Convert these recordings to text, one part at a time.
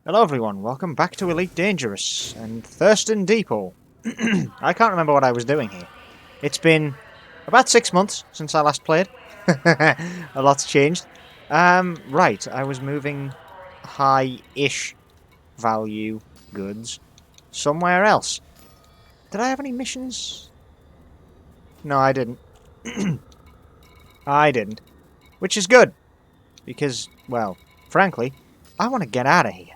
Hello everyone, welcome back to Elite Dangerous and Thurston Depot. I can't remember what I was doing here. It's been about 6 months since I last played. A lot's changed. Right, I was moving high-ish value goods somewhere else. Did I have any missions? No, I didn't. I didn't. Which is good. Because, well, frankly, I want to get out of here.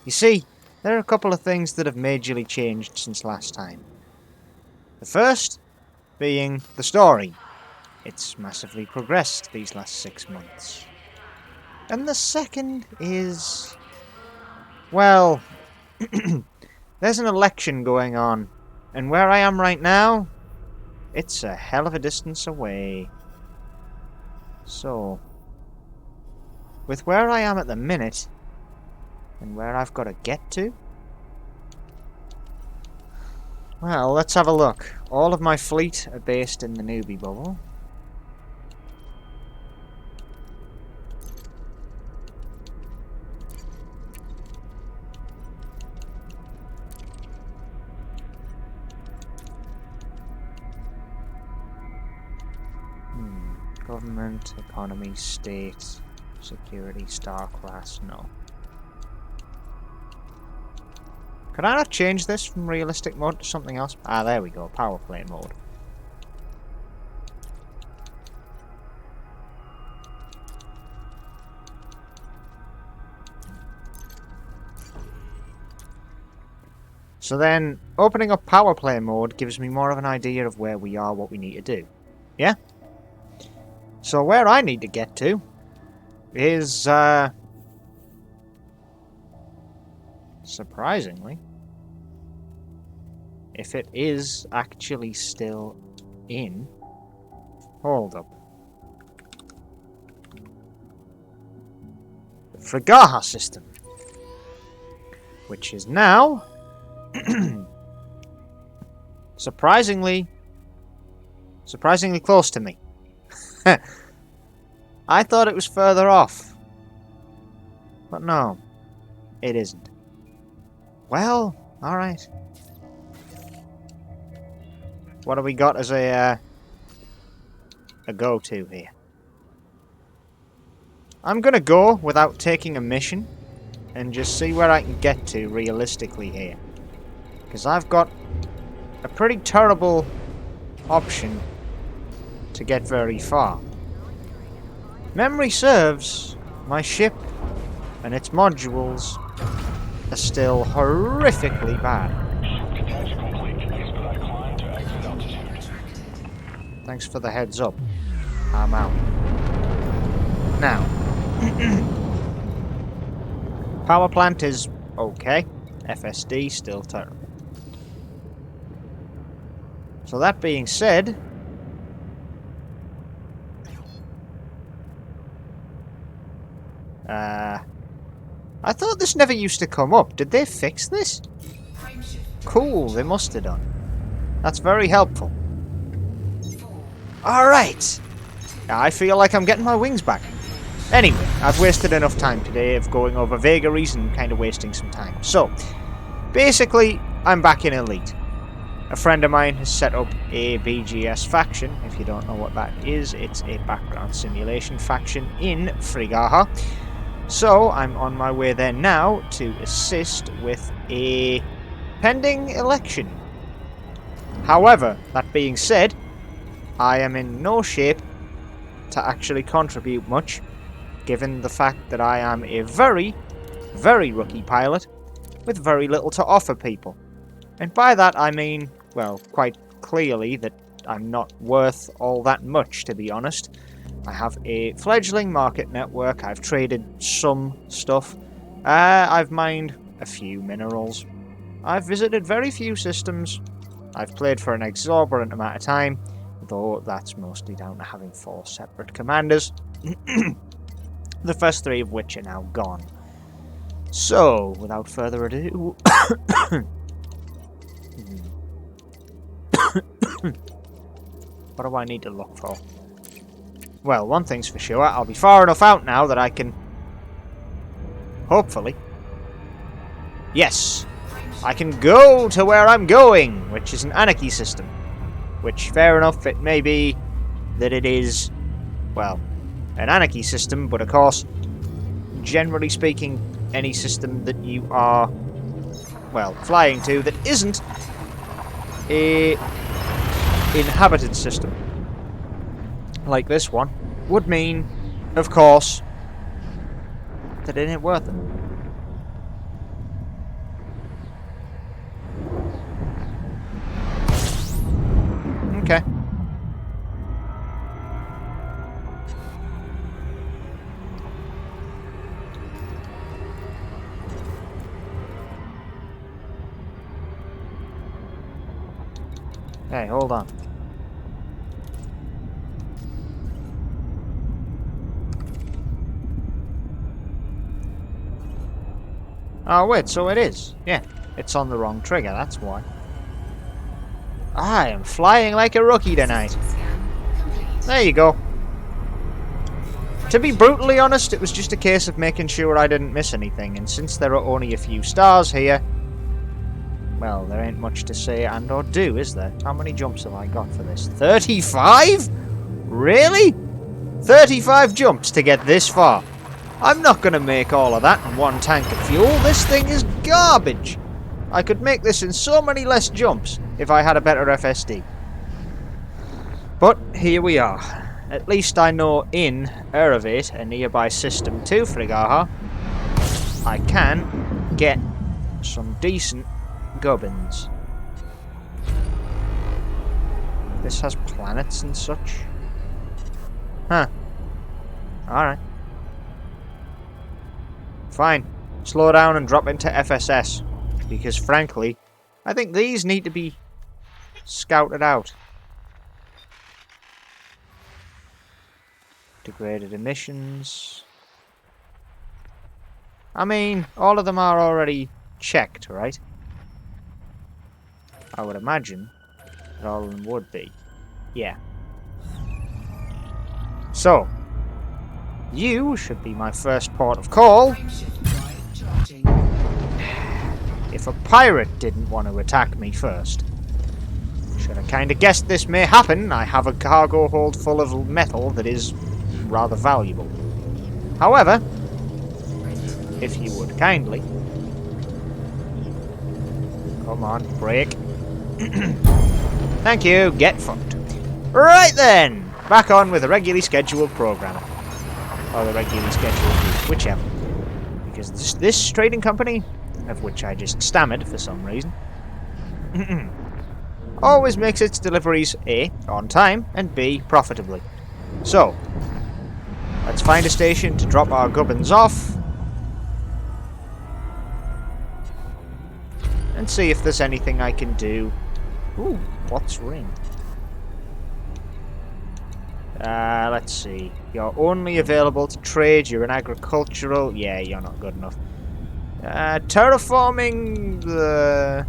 You see, there are a couple of things that have majorly changed since last time. The first being the story. It's massively progressed these last 6 months. And the second is... well... there's an election going on. And where I am right now, it's a hell of a distance away. So... with where I am at the minute... and where I've got to get to? Well, let's have a look. All of my fleet are based in the newbie bubble. Government, economy, state, security, star class, no. Could I not change this from realistic mode to something else? Ah, there we go, power play mode. So then, opening up power play mode gives me more of an idea of where we are, what we need to do. Yeah? So where I need to get to is, surprisingly, if it is actually still in... hold up. The Frigaha system. Which is now... surprisingly close to me. I thought it was further off. But no, it isn't. Well, alright. What have we got as a go-to here? I'm gonna go without taking a mission and just see where I can get to realistically here. Because I've got a pretty terrible option to get very far. Memory serves, my ship and its modules are still horrifically bad. Thanks for the heads up. I'm out. Now, power plant is okay. FSD still terrible. So that being said, I thought this never used to come up. Did they fix this? Cool, they must have done. That's very helpful. Alright! I feel like I'm getting my wings back. Anyway, I've wasted enough time today of going over vagaries and kind of wasting some time. So, basically, I'm back in Elite. A friend of mine has set up a BGS faction. If you don't know what that is, it's a background simulation faction in Frigaha. So, I'm on my way there now to assist with a pending election. However, that being said, I am in no shape to actually contribute much, given the fact that I am a very, very rookie pilot with very little to offer people. And by that I mean, well, quite clearly that I'm not worth all that much, to be honest. I have a fledgling market network, I've traded some stuff, I've mined a few minerals, I've visited very few systems, I've played for an exorbitant amount of time, though that's mostly down to having 4 separate commanders, the first 3 of which are now gone. So, without further ado... what do I need to look for? Well, one thing's for sure, I'll be far enough out now that I can, hopefully, Yes! I can go to where I'm going, which is an anarchy system. Which, fair enough, it may be that it is, well, an anarchy system, but of course, generally speaking, any system that you are, well, flying to that isn't a inhabited system, like this one, would mean, of course, that it ain't worth it. Okay. Hey, hold on. Oh wait, so it is. Yeah, it's on the wrong trigger, that's why. I am flying like a rookie tonight. There you go. To be brutally honest, it was just a case of making sure I didn't miss anything, and since there are only a few stars here, well, there ain't much to say and or do, is there? How many jumps have I got for this? 35? Really? 35 jumps to get this far? I'm not going to make all of that in one tank of fuel. This thing is garbage. I could make this in so many less jumps if I had a better FSD. But here we are. At least I know in Eravate, a nearby system to Frigaha, I can get some decent gubbins. This has planets and such. Huh. Alright. Fine. Slow down and drop into FSS. Because frankly, I think these need to be scouted out. Degraded emissions. I mean, all of them are already checked, right? I would imagine that all of them would be. Yeah. So, you should be my first port of call. If a pirate didn't want to attack me first. Should have kind of guessed this may happen. I have a cargo hold full of metal that is rather valuable. However, if you would kindly... Come on, break. Thank you, get fucked. Right then, back on with the regularly scheduled programming. Or the regularly scheduled route, whichever. Because this trading company, of which I just stammered for some reason, always makes its deliveries A, on time, and B, profitably. So, let's find a station to drop our gubbins off, and see if there's anything I can do. Ooh, what's ring? Let's see. You're only available to trade, you're an agricultural... Yeah, you're not good enough. Terraforming the...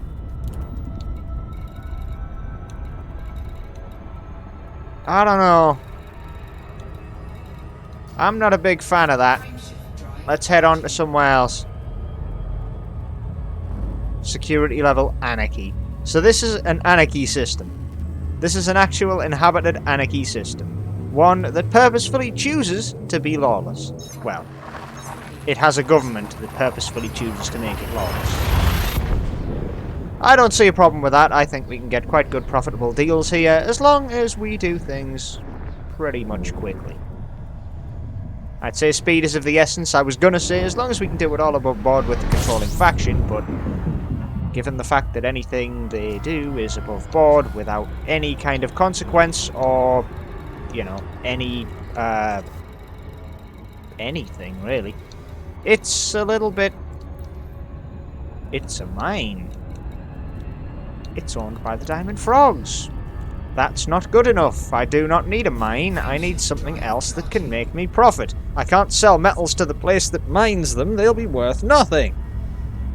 I don't know. I'm not a big fan of that. Let's head on to somewhere else. Security level anarchy. So this is an anarchy system. This is an actual inhabited anarchy system. One that purposefully chooses to be lawless. Well, it has a government that purposefully chooses to make it lawless. I don't see a problem with that. I think we can get quite good profitable deals here, as long as we do things pretty much quickly. I'd say speed is of the essence. I was gonna say, as long as we can do it all above board with the controlling faction, but given the fact that anything they do is above board without any kind of consequence or, you know, any, anything really, it's a little bit... It's a mine. It's owned by the Diamond Frogs. That's not good enough. I do not need a mine. I need something else that can make me profit. I can't sell metals to the place that mines them. They'll be worth nothing.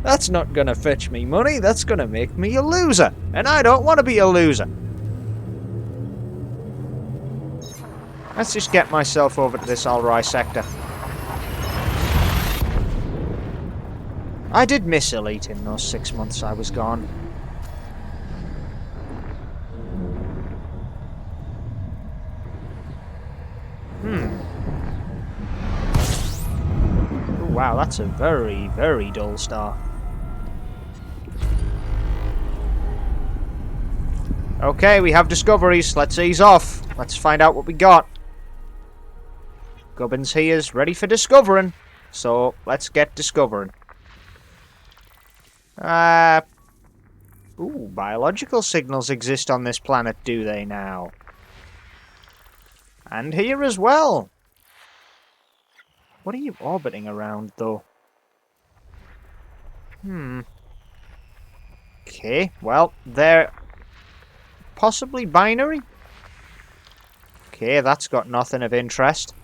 That's not gonna fetch me money. That's gonna make me a loser. And I don't want to be a loser. Let's just get myself over to this Alrai sector. I did miss Elite in those 6 months I was gone. Oh, wow, that's a very, very dull star. Okay, we have discoveries. Let's ease off. Let's find out what we got. Gubbins here's ready for discovering. So, let's get discovering. Ooh, biological signals exist on this planet, do they now? And here as well. What are you orbiting around, though? Okay, well, they're possibly binary? Okay, that's got nothing of interest.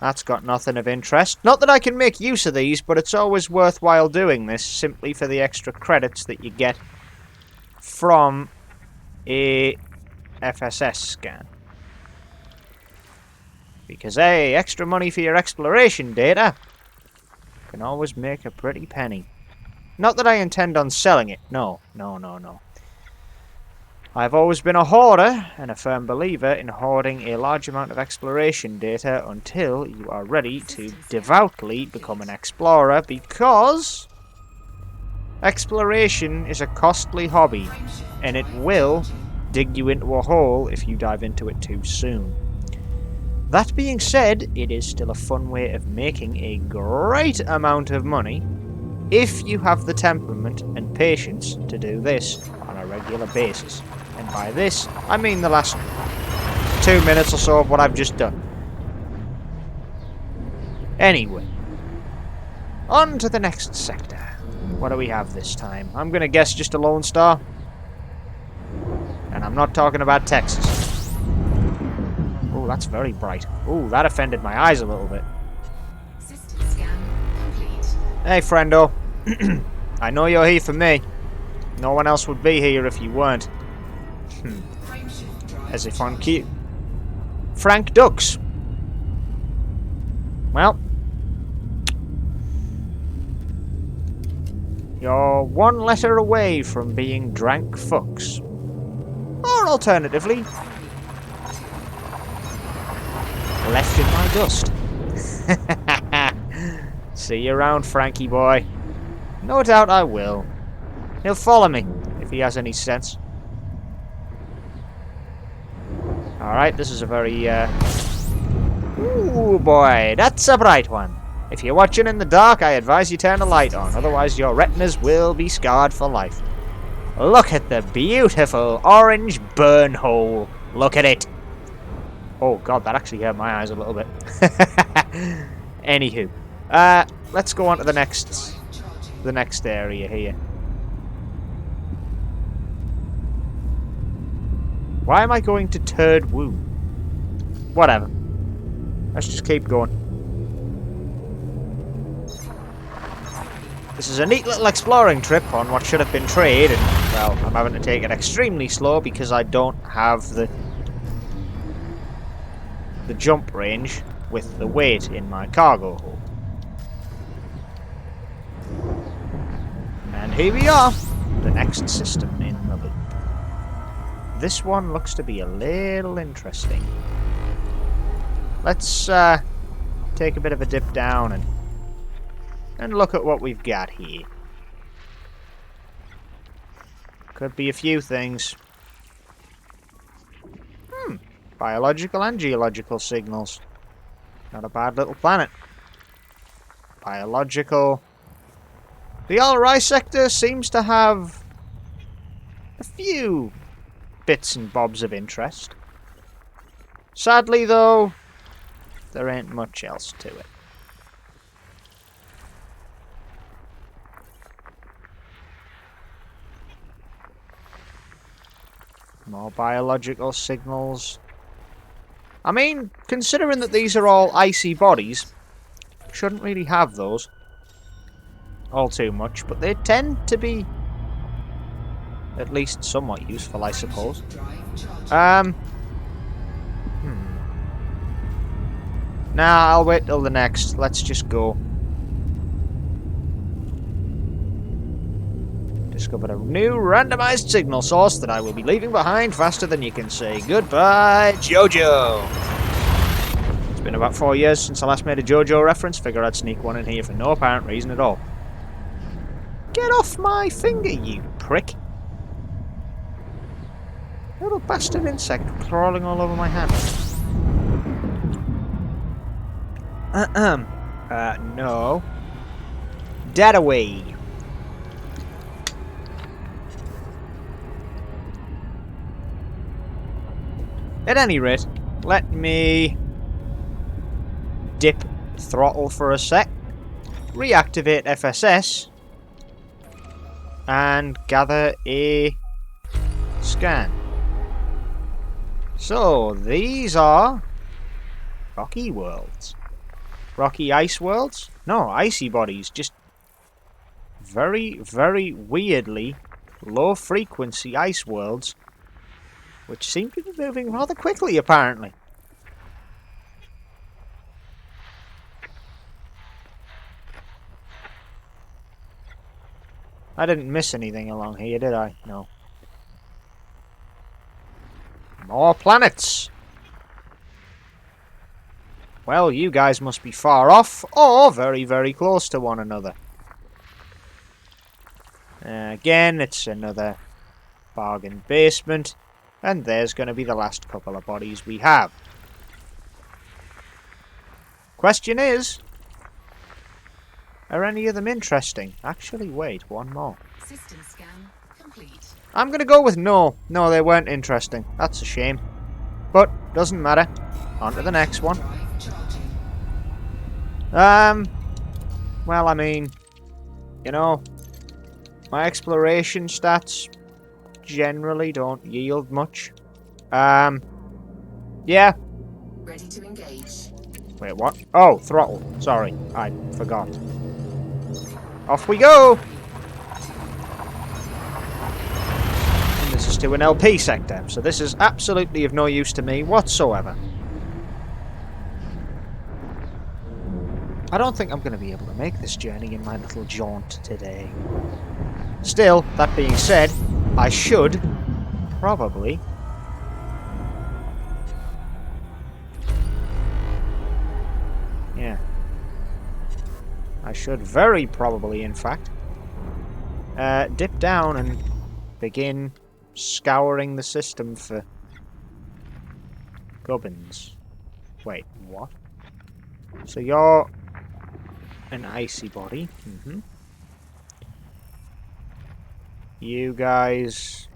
That's got nothing of interest. Not that I can make use of these, but it's always worthwhile doing this, simply for the extra credits that you get from a FSS scan. Because, hey, extra money for your exploration data can always make a pretty penny. Not that I intend on selling it. No, no, no, no. I've always been a hoarder and a firm believer in hoarding a large amount of exploration data until you are ready to devoutly become an explorer, because exploration is a costly hobby and it will dig you into a hole if you dive into it too soon. That being said, it is still a fun way of making a great amount of money if you have the temperament and patience to do this on a regular basis. And by this, I mean the last 2 minutes or so of what I've just done. Anyway, on to the next sector. What do we have this time? I'm going to guess just a lone star. And I'm not talking about Texas. Oh, that's very bright. Oh, that offended my eyes a little bit. System scan complete. Hey, friendo. I know you're here for me. No one else would be here if you weren't. As if on cue. Frank Dux. Well. You're one letter away from being drank fucks. Or alternatively, left in my dust. See you around, Frankie boy. No doubt I will. He'll follow me, if he has any sense. Alright, this is a very, Ooh, boy, that's a bright one. If you're watching in the dark, I advise you turn the light on, otherwise your retinas will be scarred for life. Look at the beautiful orange burn hole. Look at it. Oh god, that actually hurt my eyes a little bit. Anywho, let's go on to the next area here. Why am I going to Turd Woo? Whatever. Let's just keep going. This is a neat little exploring trip on what should have been trade, and, well, I'm having to take it extremely slow because I don't have the jump range with the weight in my cargo hold. And here we are, the next system in the loop. This one looks to be a little interesting. Let's take a bit of a dip down and look at what we've got here. Could be a few things. Biological and geological signals. Not a bad little planet. Biological. The Al-Rai sector seems to have a few bits and bobs of interest. Sadly, though, there ain't much else to it. More biological signals. I mean, considering that these are all icy bodies, shouldn't really have those all too much, but they tend to be at least somewhat useful, I suppose. Nah, I'll wait till the next. Let's just go. discovered a new randomized signal source that I will be leaving behind faster than you can say goodbye, Jojo. It's been about 4 years since I last made a Jojo reference. Figured I'd sneak one in here for no apparent reason at all. Get off my finger, you prick. Little bastard insect crawling all over my hand. No. Dead away. At any rate, let me dip throttle for a sec, reactivate FSS, and gather a scan. So, these are rocky worlds. Rocky ice worlds? No, icy bodies. Just very, very weirdly low frequency ice worlds, which seem to be moving rather quickly, apparently. I didn't miss anything along here, did I? No. More planets! Well, you guys must be far off, or very, very close to one another. Again, it's another bargain basement, and there's going to be the last couple of bodies we have. Question is, are any of them interesting? Actually, wait, one more. System scan complete. I'm going to go with no. No, they weren't interesting. That's a shame. But, doesn't matter. On to the next one. Well, I mean, you know, my exploration stats generally don't yield much. Yeah. Ready to engage. Wait, what? Oh, throttle. Sorry, I forgot. Off we go! And this is to an LP sector, so this is absolutely of no use to me whatsoever. I don't think I'm going to be able to make this journey in my little jaunt today. Still, that being said, I should probably I should very probably, in fact, dip down and begin scouring the system for gubbins. Wait, what? So you're an icy body. You guys,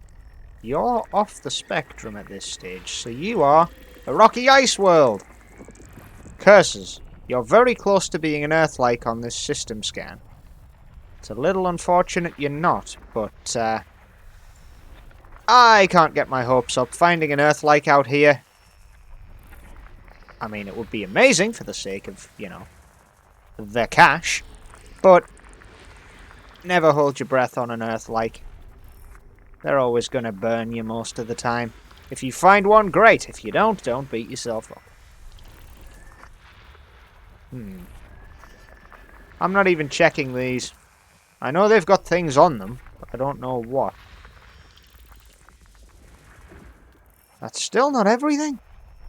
you're off the spectrum at this stage, so you are a rocky ice world. Curses. You're very close to being an Earth-like on this system scan. It's a little unfortunate you're not, but I can't get my hopes up. Finding an Earth-like out here, I mean, it would be amazing for the sake of, you know, the cash, but never hold your breath on an Earth-like. They're always going to burn you most of the time. If you find one, great. If you don't beat yourself up. I'm not even checking these. I know they've got things on them, but I don't know what. That's still not everything.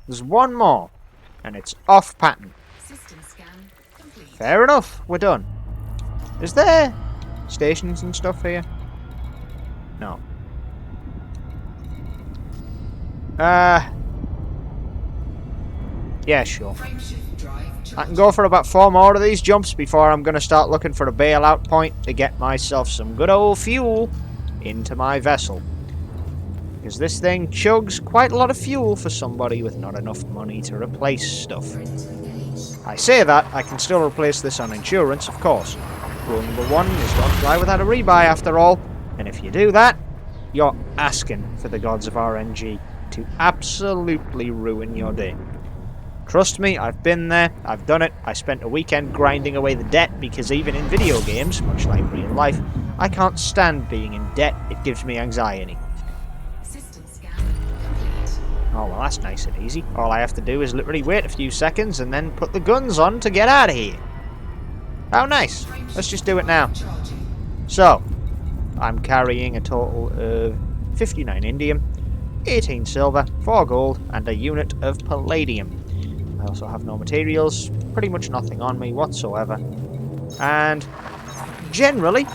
There's one more, and it's off pattern. System scan complete. Fair enough, we're done. Is there stations and stuff here? No. Yeah, sure. I can go for about 4 more of these jumps before I'm going to start looking for a bailout point to get myself some good old fuel into my vessel. Because this thing chugs quite a lot of fuel for somebody with not enough money to replace stuff. I say that, I can still replace this on insurance, of course. Rule number 1 is don't fly without a rebuy after all, and if you do that, you're asking for the gods of RNG to absolutely ruin your day. Trust me, I've been there, I've done it, I spent a weekend grinding away the debt because even in video games, much like real life, I can't stand being in debt, it gives me anxiety. System scan complete. Oh well, that's nice and easy. All I have to do is literally wait a few seconds and then put the guns on to get out of here. How nice. Let's just do it now. So, I'm carrying a total of 59 indium, 18 silver, 4 gold, and a unit of palladium. I also have no materials, pretty much nothing on me whatsoever. And generally,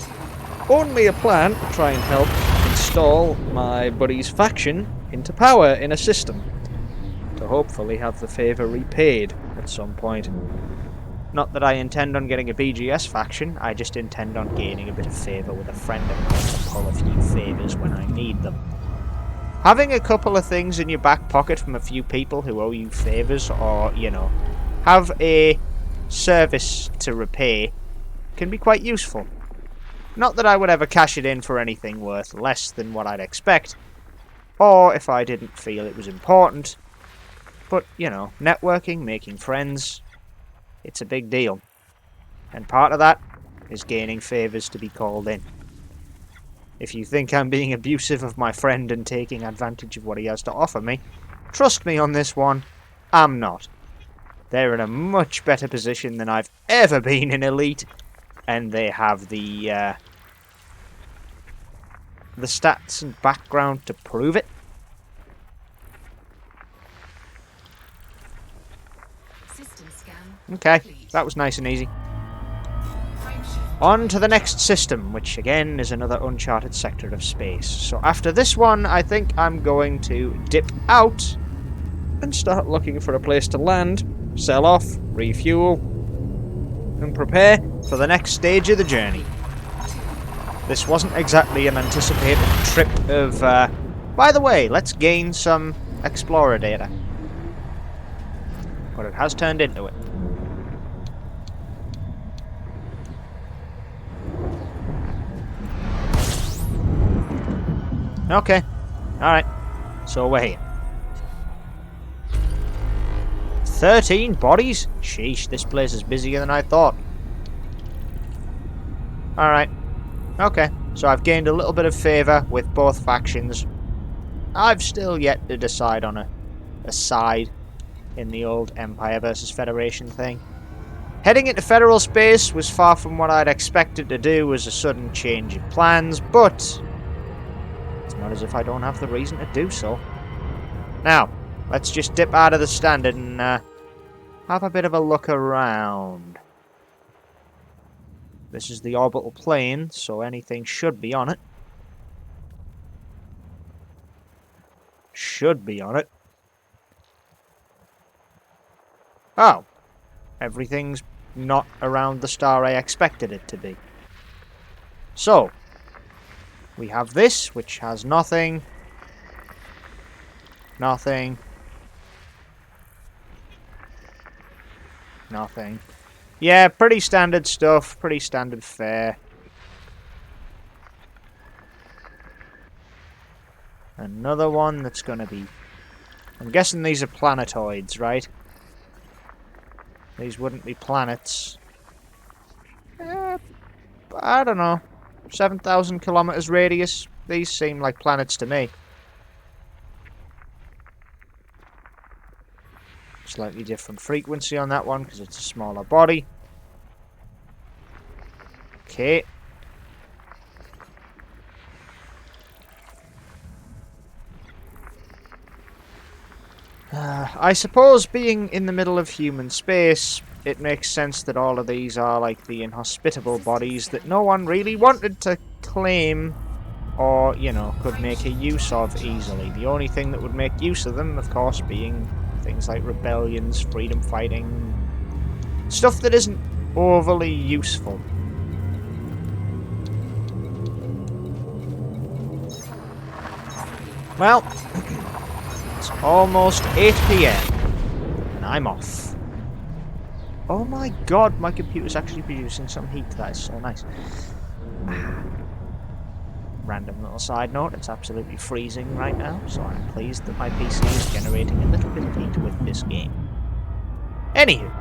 only a plan to try and help install my buddy's faction into power in a system, to hopefully have the favour repaid at some point. Not that I intend on getting a BGS faction, I just intend on gaining a bit of favour with a friend of mine to pull a few favours when I need them. Having a couple of things in your back pocket from a few people who owe you favours, or, you know, have a service to repay, can be quite useful. Not that I would ever cash it in for anything worth less than what I'd expect, or if I didn't feel it was important, but, you know, networking, making friends, it's a big deal. And part of that is gaining favours to be called in. If you think I'm being abusive of my friend and taking advantage of what he has to offer me, trust me on this one, I'm not. They're in a much better position than I've ever been in Elite, and they have the stats and background to prove it. System scan. Okay, complete. that was nice and easy. Frameshift. On to the next system, which again is another uncharted sector of space. So after this one, I think I'm going to dip out and start looking for a place to land, sell off, refuel, and prepare for the next stage of the journey. This wasn't exactly an anticipated trip of, by the way, let's gain some Explorer data. But it has turned into it. Okay. Alright. So we're here. 13 bodies? Sheesh, this place is busier than I thought. Alright. Okay. So I've gained a little bit of favour with both factions. I've still yet to decide on a side in the old Empire versus Federation thing. Heading into Federal space was far from what I'd expected to do as a sudden change in plans, but it's not as if I don't have the reason to do so. Now, let's just dip out of the standard and have a bit of a look around. This is the orbital plane, so anything should be on it. Should be on it. Oh. Everything's not around the star I expected it to be. So, we have this, which has nothing. Nothing. Nothing. Yeah, pretty standard stuff. Pretty standard fare. Another one that's going to be... I'm guessing these are planetoids, right? These wouldn't be planets. I don't know. 7,000 kilometers radius. These seem like planets to me. Slightly different frequency on that one because it's a smaller body. Okay. I suppose being in the middle of human space, it makes sense that all of these are like the inhospitable bodies that no one really wanted to claim or, you know, could make a use of easily. The only thing that would make use of them, of course, being things like rebellions, freedom fighting, stuff that isn't overly useful. Well, it's almost 8 PM, and I'm off. Oh my god, my computer's actually producing some heat. That is so nice. Random little side note, it's absolutely freezing right now, so I'm pleased that my PC is generating a little bit of heat with this game. Anywho,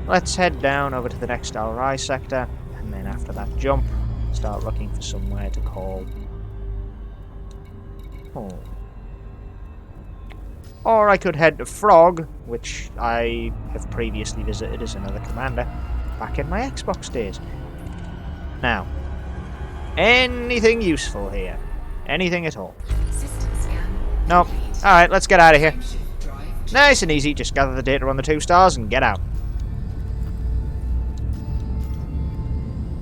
let's head down over to the next RI sector, and then after that jump, start looking for somewhere to call home. Or I could head to Frog, which I have previously visited as another commander, back in my Xbox days. Now, anything useful here. Anything at all. System scan. Nope. complete. Alright, let's get out of here. Frameshift drive. Nice and easy, just gather the data on the 2 stars and get out.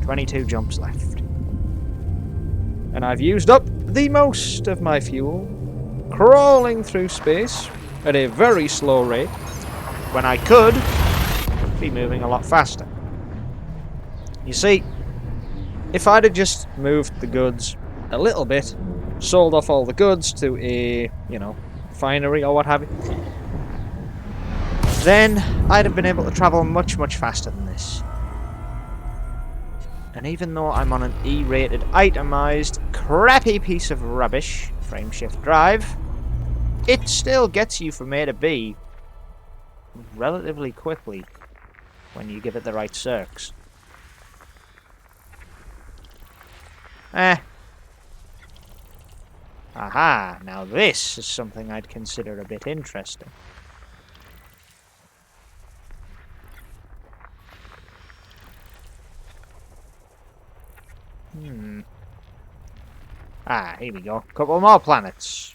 22 jumps left. And I've used up the most of my fuel, crawling through space at a very slow rate, when I could be moving a lot faster. You see, if I'd have just moved the goods a little bit, sold off all the goods to a, finery or what have you, then I'd have been able to travel much, much faster than this. And even though I'm on an E-rated, itemized, crappy piece of rubbish, frameshift drive, it still gets you from A to B relatively quickly when you give it the right circs. Aha, now this is something I'd consider a bit interesting. Ah, here we go. Couple more planets.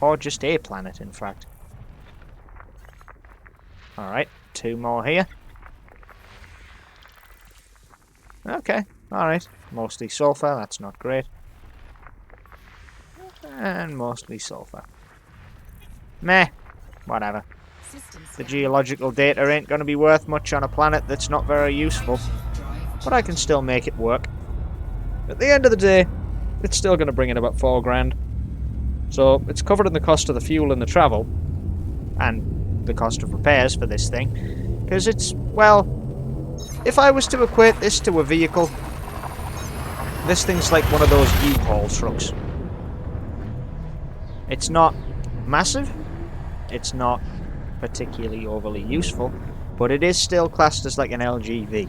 Or just a planet, in fact. Alright, 2 more here. Okay, alright. Mostly sulfur, that's not great. And mostly sulfur. Meh, whatever. System The scan. geological data ain't going to be worth much on a planet that's not very useful. Frameshift drive. But I can still make it work. At the end of the day, it's still going to bring in about 4 grand. So it's covered in the cost of the fuel and the travel. And the cost of repairs for this thing. Because it's, well, if I was to equate this to a vehicle, this thing's like one of those U-Haul trucks. It's not massive, it's not particularly overly useful, but it is still classed as like an LGV.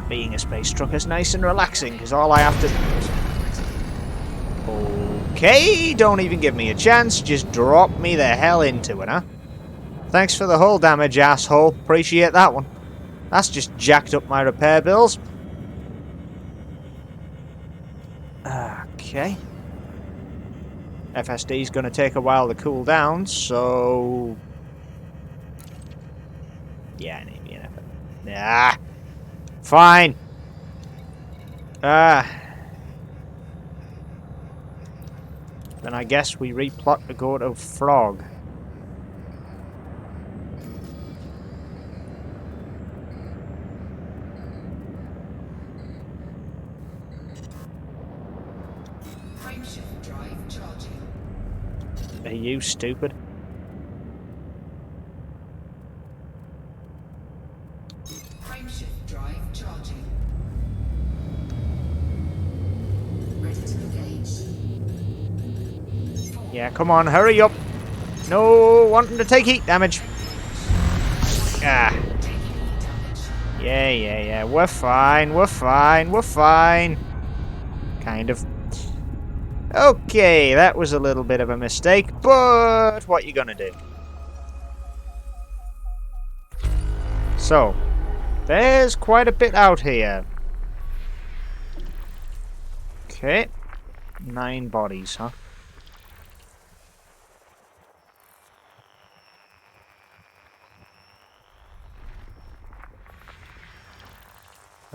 Being a space truck is nice and relaxing, because all I have to... Okay, don't even give me a chance, just drop me the hell into it, huh? Thanks for the hull damage, asshole. Appreciate that one. That's just jacked up my repair bills. Okay. FSD's going to take a while to cool down, so... Yeah, I need me an effort. Ah! Fine! Then I guess we replot to go to Frog. Frameshift drive charging. Are you stupid? Frameshift drive charging. Ready to engage. Yeah, come on, hurry up. No, wanting to take heat damage. Ah. Taking heat damage. Yeah. We're fine. Kind of. Okay, that was a little bit of a mistake, but what you gonna do? So, there's quite a bit out here. Okay. 9 bodies, huh?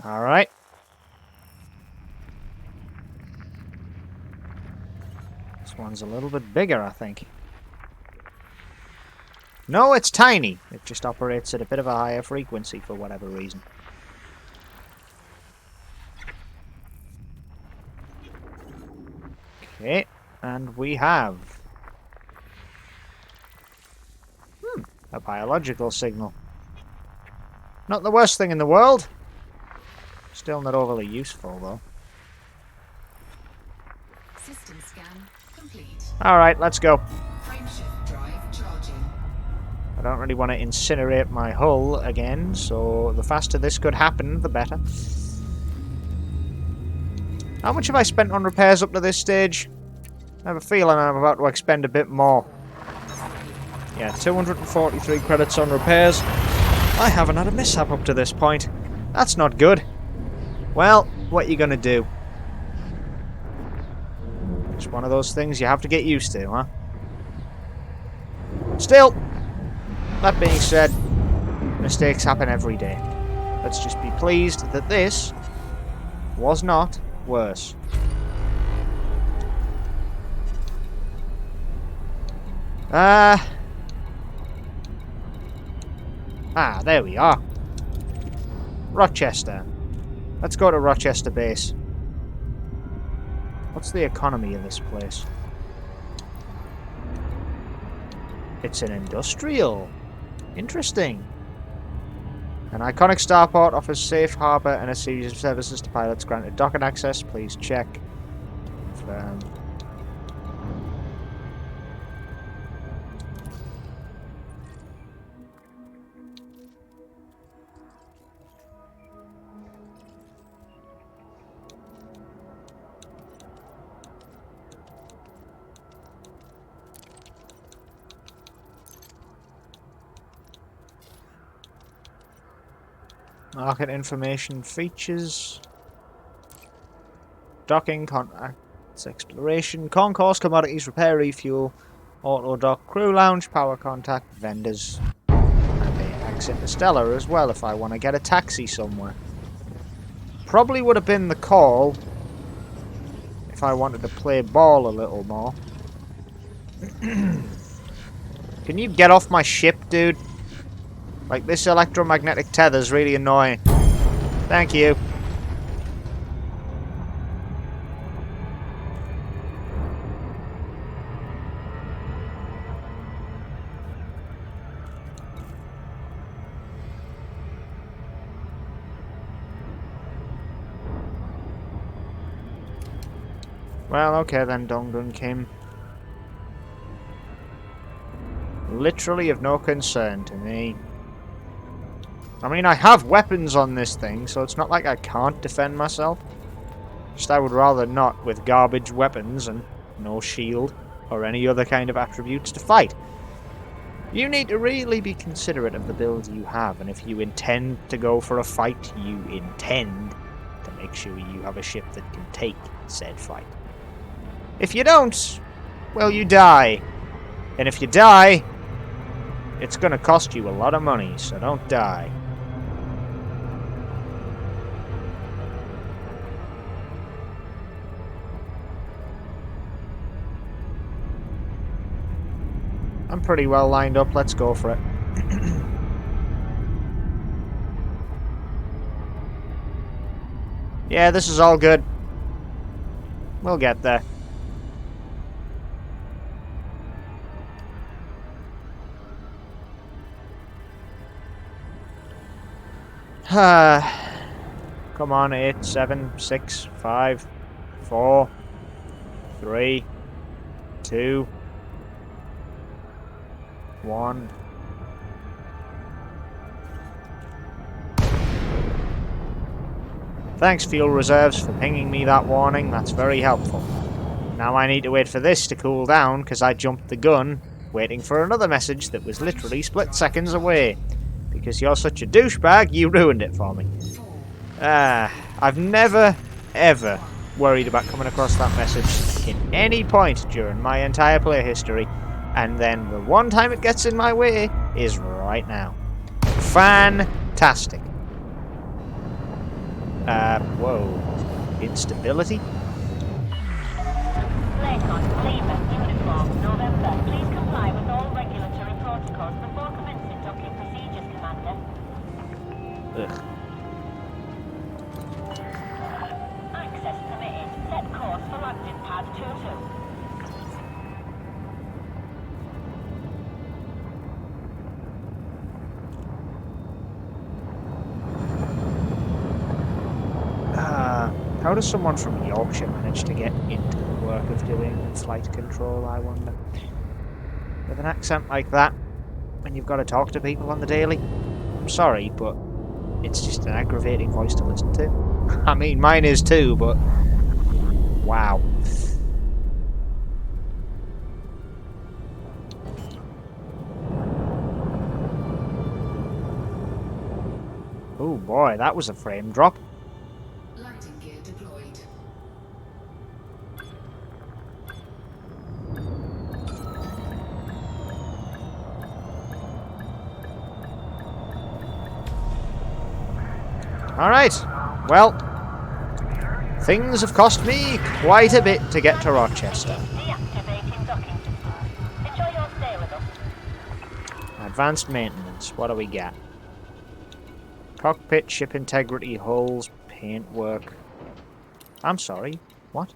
Alright. This one's a little bit bigger, I think. No, it's tiny. It just operates at a bit of a higher frequency for whatever reason. Okay, and we have... a biological signal. Not the worst thing in the world. Still not overly useful, though. System scan complete. Alright, let's go. Frameshift drive charging. I don't really want to incinerate my hull again, so the faster this could happen, the better. How much have I spent on repairs up to this stage? I have a feeling I'm about to expend a bit more. Yeah, 243 credits on repairs. I haven't had a mishap up to this point. That's not good. Well, what you gonna do? It's one of those things you have to get used to, huh? Still, that being said, mistakes happen every day. Let's just be pleased that this was not worse. There we are. Rochester. Let's go to Rochester base. What's the economy of this place? It's an industrial. Interesting. An iconic starport offers safe harbour and a series of services to pilots granted docking access. Please check. Confirm. Market information features. Docking, contacts, exploration, concourse, commodities, repair, refuel, auto dock, crew lounge, power contact, vendors, and Apex Interstellar as well if I want to get a taxi somewhere. Probably would have been the call if I wanted to play ball a little more. Can you get off my ship, dude? Like, this electromagnetic tether's really annoying. Thank you. Well, okay then, Dongdun Kim. Literally of no concern to me. I mean, I have weapons on this thing, so it's not like I can't defend myself. Just I would rather not with garbage weapons and no shield or any other kind of attributes to fight. You need to really be considerate of the builds you have, and if you intend to go for a fight, you intend to make sure you have a ship that can take said fight. If you don't, well, you die. And if you die, it's gonna cost you a lot of money, so don't die. I'm pretty well lined up, let's go for it. Yeah, this is all good. We'll get there. Come on, 8, 7, 6, 5, 4, 3, 2, 1. Thanks, fuel reserves, for pinging me that warning. That's very helpful. Now I need to wait for this to cool down, because I jumped the gun, waiting for another message that was literally split seconds away. Because you're such a douchebag, you ruined it for me. I've never, ever worried about coming across that message in any point during my entire play history. And then the one time it gets in my way is right now. Fantastic. Whoa. Instability? Laycon, Lima, uniform, November. Please comply with all regulatory protocols before commencing docking procedures, Commander. Ugh. Access permitted. Set course for landing pad 22. How does someone from Yorkshire manage to get into the work of doing flight control, I wonder? With an accent like that, when you've got to talk to people on the daily? I'm sorry, but it's just an aggravating voice to listen to. I mean, mine is too, but... wow. Oh boy, that was a frame drop. Landing gear deployed. Alright, well, things have cost me quite a bit to get to Rochester. Deactivating docking system. Enjoy your stay with us. Advanced maintenance, what do we got? Cockpit, ship integrity, hulls, paintwork. I'm sorry, what?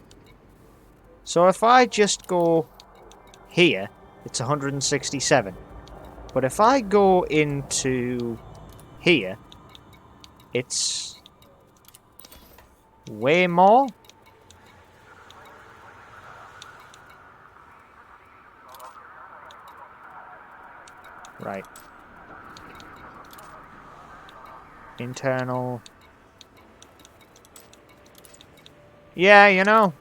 So if I just go here, it's 167. But if I go into here, it's way more. Right. Internal. Yeah, you know.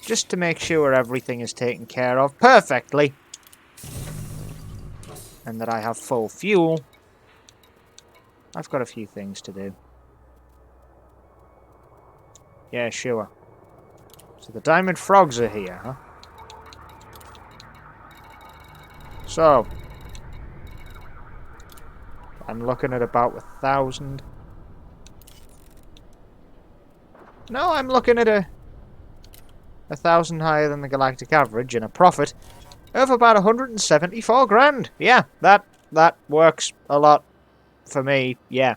Just to make sure everything is taken care of perfectly. And that I have full fuel. I've got a few things to do. Yeah, sure. So the diamond frogs are here, huh? So, I'm looking at about 1,000. No, I'm looking at 1,000 higher than the galactic average and a profit of about 174 grand. Yeah, that works a lot for me. Yeah,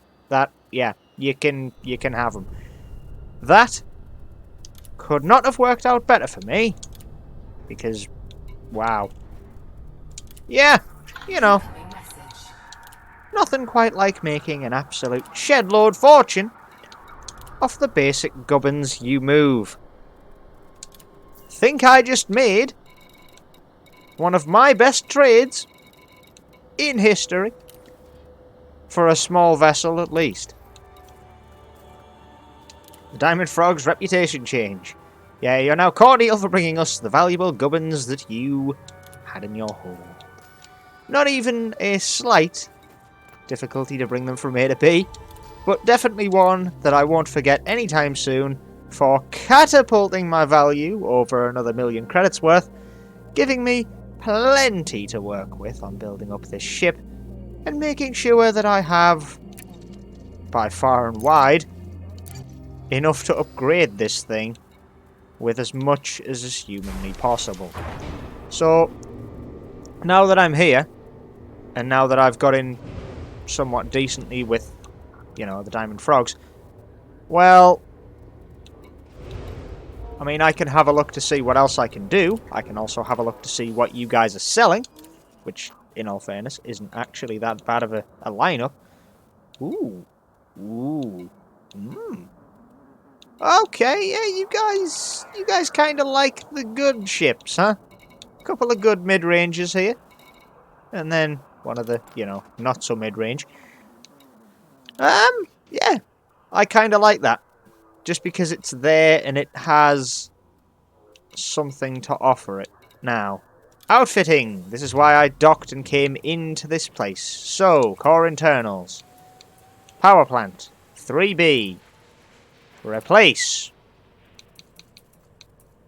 you can have them. That could not have worked out better for me because, wow. Yeah, you know, Incoming message. nothing quite like making an absolute shed-load fortune off the basic gubbins you move. Think I just made one of my best trades in history for a small vessel at least. The Diamond Frog's reputation change. Yeah, you're now cordial for bringing us the valuable gubbins that you had in your hold. Not even a slight difficulty to bring them from A to B, but definitely one that I won't forget anytime soon for catapulting my value over another 1,000,000 credits worth, giving me plenty to work with on building up this ship, and making sure that I have, by far and wide, enough to upgrade this thing with as much as is humanly possible. So, now that I'm here, and now that I've got in somewhat decently with, you know, the Diamond Frogs, well, I mean, I can have a look to see what else I can do. I can also have a look to see what you guys are selling, which, in all fairness, isn't actually that bad of a lineup. Ooh. Ooh. Mmm. Okay, yeah, you guys kind of like the good ships, huh? Couple of good mid-ranges here. And then one of the, you know, not so mid-range. Yeah. I kind of like that. Just because it's there and it has something to offer it. Now, outfitting. This is why I docked and came into this place. So, core internals. Power plant. 3B. Replace.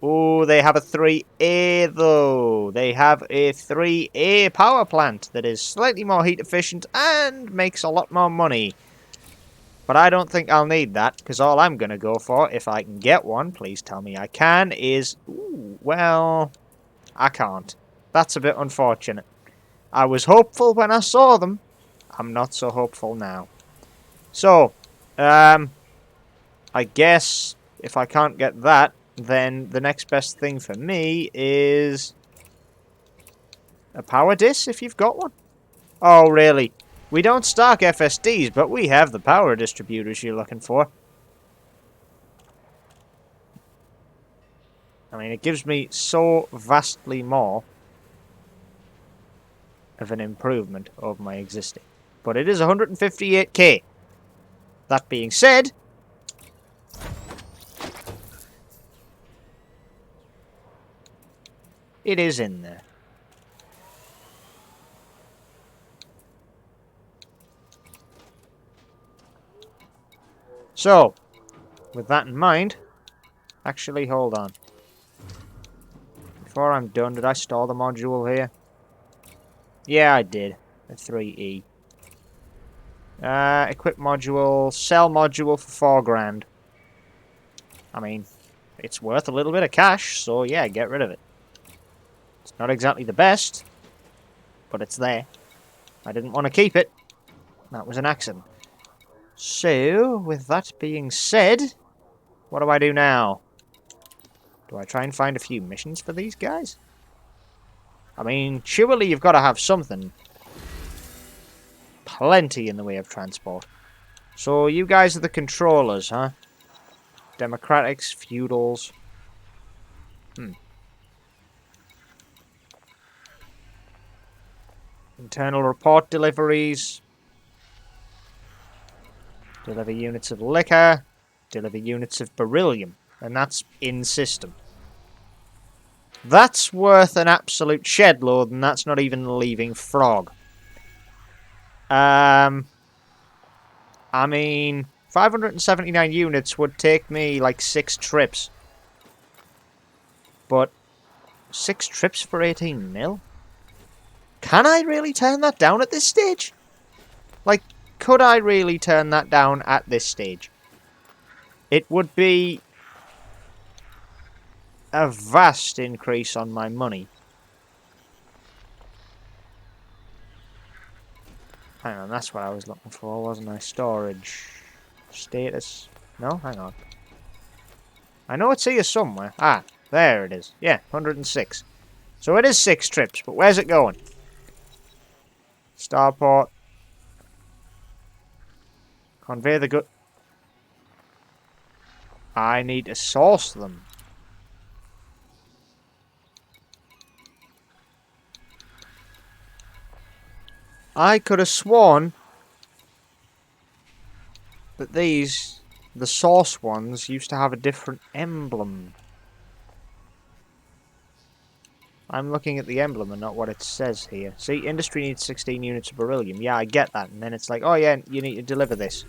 Oh, they have a 3A though. They have a 3A power plant that is slightly more heat efficient and makes a lot more money. But I don't think I'll need that, because all I'm going to go for, if I can get one, please tell me I can, is... Ooh, well, I can't. That's a bit unfortunate. I was hopeful when I saw them. I'm not so hopeful now. So, I guess if I can't get that, then the next best thing for me is a power disc, if you've got one. Oh, really? We don't stock FSDs, but we have the power distributors you're looking for. I mean, it gives me so vastly more of an improvement over my existing. But it is 158k. That being said, it is in there. So, with that in mind, actually, hold on. Before I'm done, did I store the module here? Yeah, I did. A 3E. Equip module, sell module for 4 grand. I mean, it's worth a little bit of cash, so yeah, get rid of it. It's not exactly the best, but it's there. I didn't want to keep it. That was an accident. So, with that being said, what do I do now? Do I try and find a few missions for these guys? I mean, surely you've got to have something. Plenty in the way of transport. So, you guys are the controllers, huh? Democratics, feudals. Internal report deliveries. Deliver units of liquor. Deliver units of beryllium. And that's in system. That's worth an absolute shed load, and that's not even leaving Frog. I mean, 579 units would take me like 6 trips. But 6 trips for 18 mil? Can I really turn that down at this stage? Like, could I really turn that down at this stage? It would be a vast increase on my money. Hang on, that's what I was looking for, wasn't I? Storage. Status. No, hang on. I know it's here somewhere. Ah, there it is. Yeah, 106. So it is 6 trips, but where's it going? Starport. Convey the good. I need to source them. I could have sworn that these, the source ones, used to have a different emblem. I'm looking at the emblem and not what it says here. See, industry needs 16 units of beryllium. Yeah, I get that. And then it's like, oh yeah, you need to deliver this.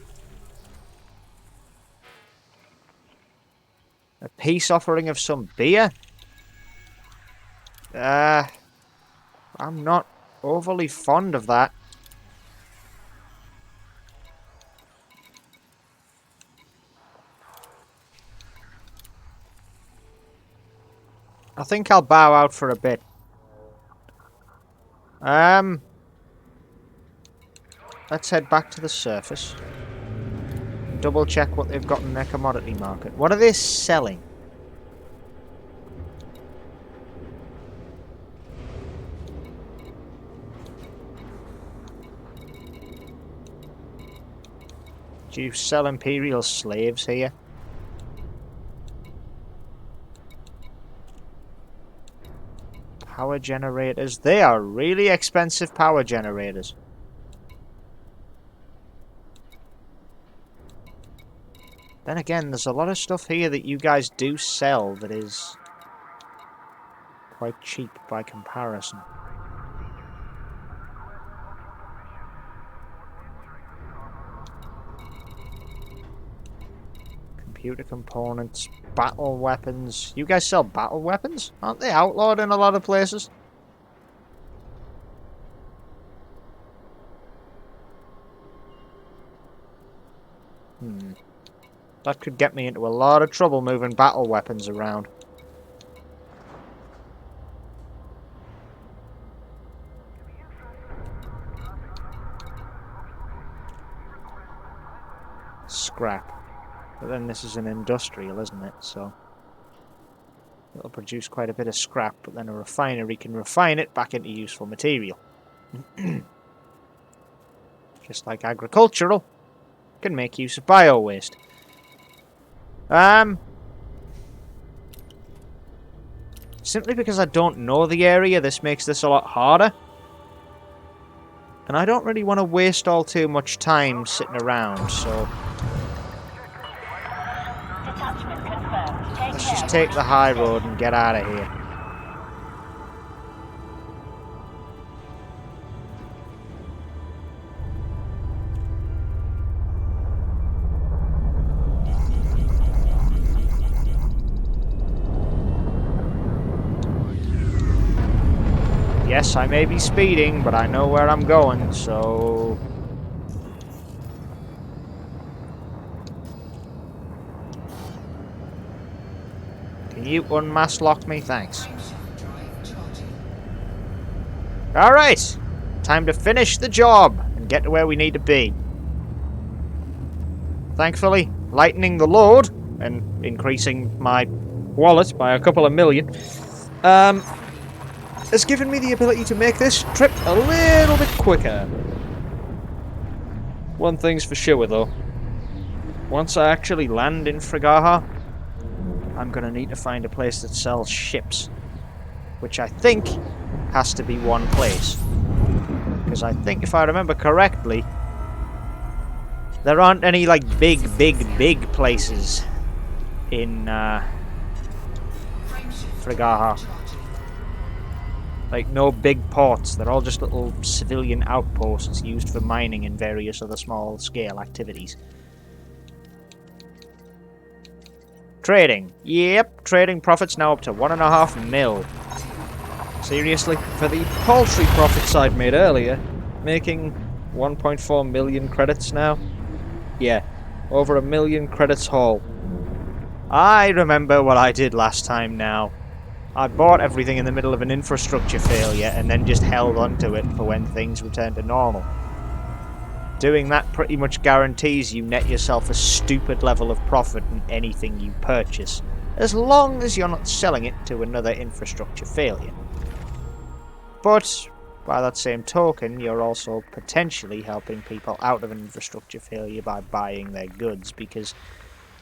A peace offering of some beer? I'm not overly fond of that. I think I'll bow out for a bit. Let's head back to the surface. Double check what they've got in their commodity market. What are they selling? Do you sell Imperial slaves here? Power generators. They are really expensive power generators. Then again, there's a lot of stuff here that you guys do sell that is quite cheap by comparison. Computer components, battle weapons. You guys sell battle weapons? Aren't they outlawed in a lot of places? That could get me into a lot of trouble moving battle weapons around. Scrap. But then this is an industrial, isn't it? So it'll produce quite a bit of scrap, but then a refinery can refine it back into useful material. Just like agricultural can make use of bio-waste. Simply because I don't know the area, this makes this a lot harder. And I don't really want to waste all too much time sitting around, so let's just take the high road and get out of here. Yes, I may be speeding, but I know where I'm going, so... Can you unmask lock me? Thanks. Frameshift drive charging. Alright! Time to finish the job and get to where we need to be. Thankfully, lightening the load and increasing my wallet by a couple of million has given me the ability to make this trip a little bit quicker. One thing's for sure though. Once I actually land in Frigaha, I'm gonna need to find a place that sells ships. Which I think has to be one place. Because I think if I remember correctly, there aren't any like big places in Frigaha. Like no big ports, they're all just little civilian outposts used for mining and various other small scale activities. Trading. Yep, trading profits now up to 1.5 mil. Seriously? For the paltry profits I'd made earlier, making 1.4 million credits now? Yeah, over 1 million credits haul. I remember what I did last time now. I bought everything in the middle of an infrastructure failure and then just held onto it for when things return to normal. Doing that pretty much guarantees you net yourself a stupid level of profit in anything you purchase, as long as you're not selling it to another infrastructure failure. But, by that same token, you're also potentially helping people out of an infrastructure failure by buying their goods, because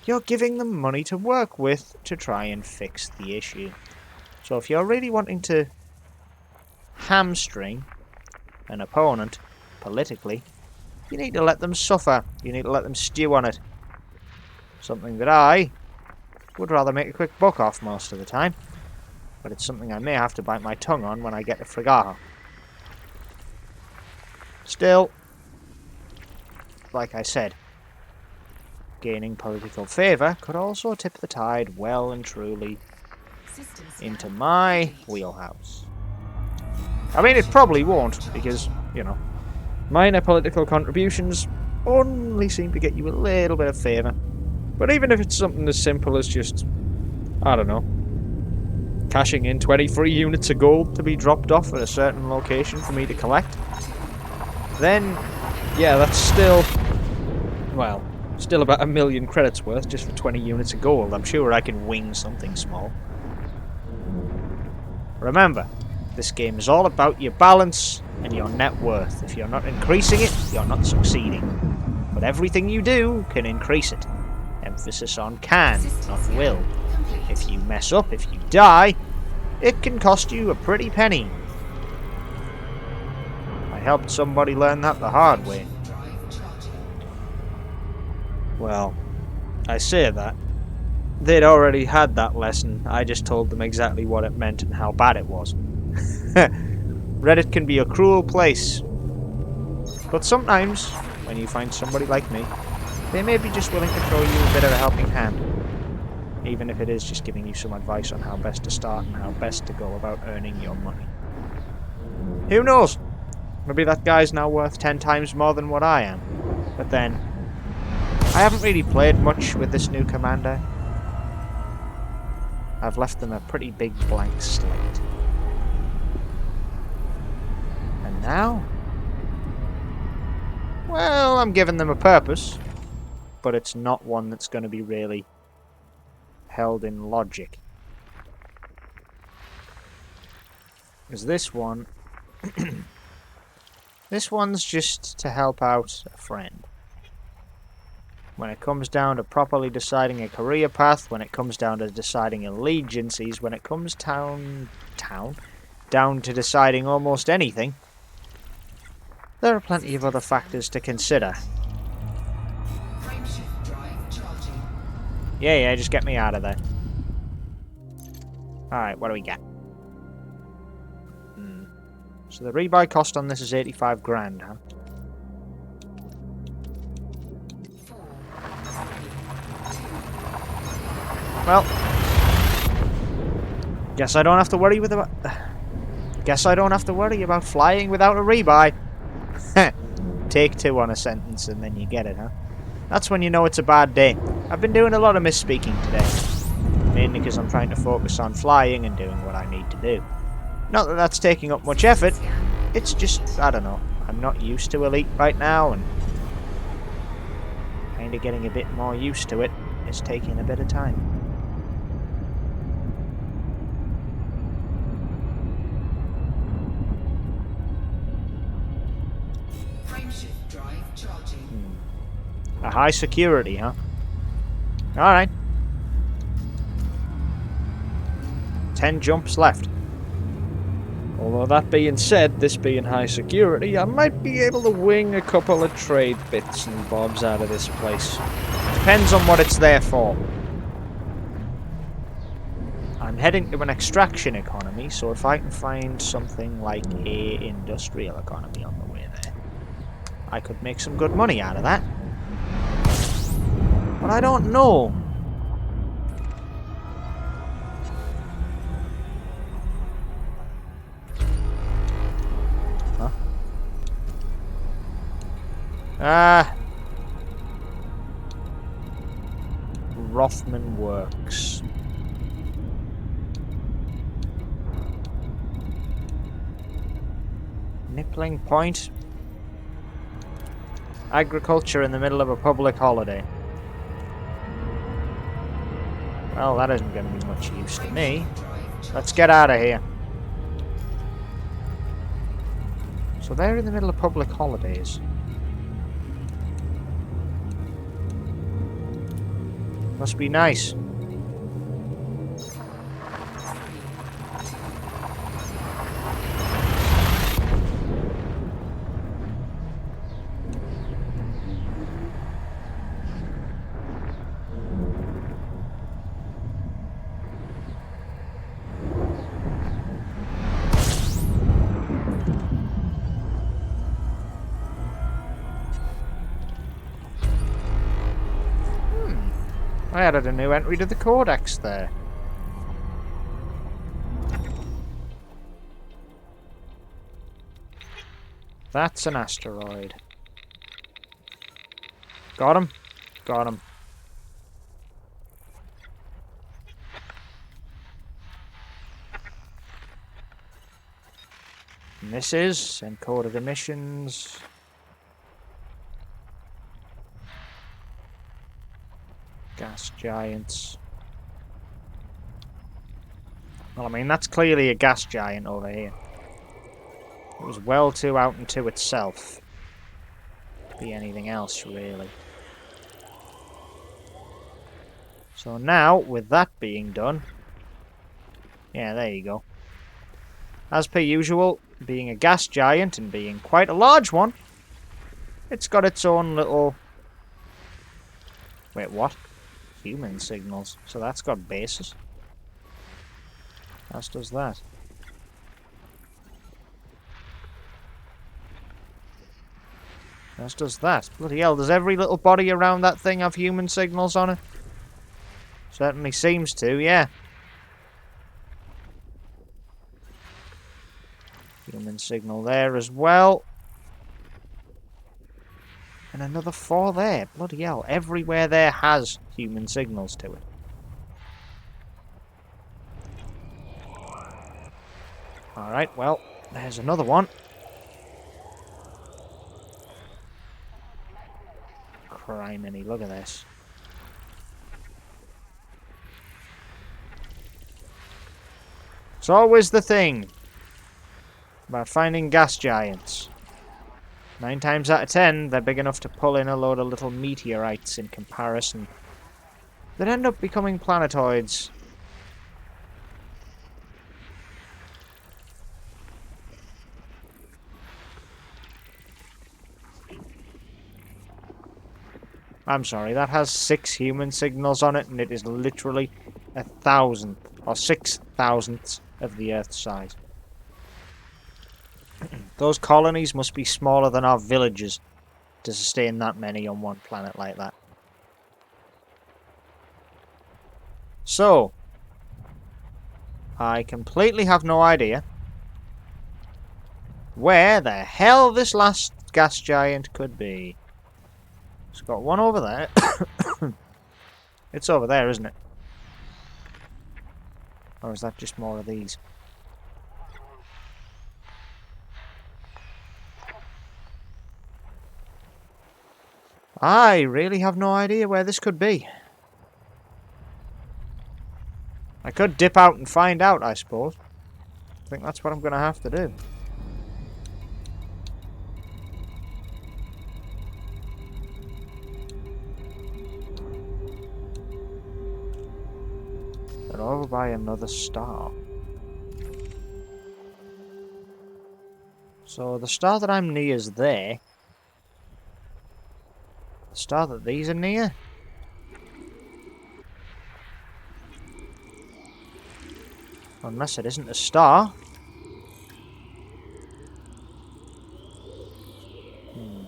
you're giving them money to work with to try and fix the issue. So if you're really wanting to hamstring an opponent politically, you need to let them suffer. You need to let them stew on it. Something that I would rather make a quick buck off most of the time. But it's something I may have to bite my tongue on when I get to Frigaha. Still, like I said, gaining political favour could also tip the tide well and truly into my wheelhouse. I mean, it probably won't, because, you know, minor political contributions only seem to get you a little bit of favour. But even if it's something as simple as just, I don't know, cashing in 23 units of gold to be dropped off at a certain location for me to collect, then, yeah, that's still, well, still about 1 million credits worth just for 20 units of gold. I'm sure I can wing something small. Remember, this game is all about your balance and your net worth. If you're not increasing it, you're not succeeding. But everything you do can increase it. Emphasis on can, not will. If you mess up, if you die, it can cost you a pretty penny. I helped somebody learn that the hard way. Well, I say that. They'd already had that lesson. I just told them exactly what it meant and how bad it was. Reddit can be a cruel place. But sometimes, when you find somebody like me, they may be just willing to throw you a bit of a helping hand. Even if it is just giving you some advice on how best to start and how best to go about earning your money. Who knows? Maybe that guy's now worth 10 times more than what I am. But then, I haven't really played much with this new commander. I've left them a pretty big blank slate. And now? Well, I'm giving them a purpose, but it's not one that's going to be really held in logic. Because this one... this one's just to help out a friend. When it comes down to properly deciding a career path, when it comes down to deciding allegiances, when it comes down to deciding almost anything, there are plenty of other factors to consider. Yeah, just get me out of there. Alright, what do we get? So the rebuy cost on this is 85 grand, huh? Well, guess I don't have to worry Guess I don't have to worry about flying without a rebuy. Take two on a sentence and then you get it, huh? That's when you know it's a bad day. I've been doing a lot of misspeaking today. Mainly because I'm trying to focus on flying and doing what I need to do. Not that that's taking up much effort. It's just, I don't know. I'm not used to Elite right now and kind of getting a bit more used to it is taking a bit of time. Frameshift drive charging. A high security, huh? Alright. 10 jumps left. Although that being said, this being high security, I might be able to wing a couple of trade bits and bobs out of this place. Depends on what it's there for. I'm heading to an extraction economy, so if I can find something like a industrial economy on the way there, I could make some good money out of that. But I don't know. Rothman Works. Nippling Point. Agriculture in the middle of a public holiday. Well, that isn't going to be much use to me. Let's get out of here. So they're in the middle of public holidays. Must be nice. I added a new entry to the codex there. That's an asteroid. Got him? Got him. And this is encoded emissions. Gas giants. Well, I mean, that's clearly a gas giant over here. It was well too out into itself to be anything else, really. So now, with that being done... Yeah, there you go. As per usual, being a gas giant and being quite a large one, it's got its own little... Wait, what? Human signals. So that's got bases. As does that. As does that. Bloody hell, does every little body around that thing have human signals on it? Certainly seems to, yeah. Human signal there as well. And another 4 there. Bloody hell. Everywhere there has human signals to it. Alright, well, there's another one. Criminy, look at this. It's always the thing about finding gas giants. 9 times out of 10, they're big enough to pull in a load of little meteorites in comparison. That end up becoming planetoids. I'm sorry, that has 6 human signals on it, and it is literally 1,000th or 6,000ths of the Earth's size. Those colonies must be smaller than our villages to sustain that many on one planet like that. So, I completely have no idea where the hell this last gas giant could be. It's got one over there. It's over there, isn't it? Or is that just more of these? I really have no idea where this could be. I could dip out and find out, I suppose. I think that's what I'm going to have to do. They're over by another star. So the star that I'm near is there. The star that these are near? Unless it isn't a star.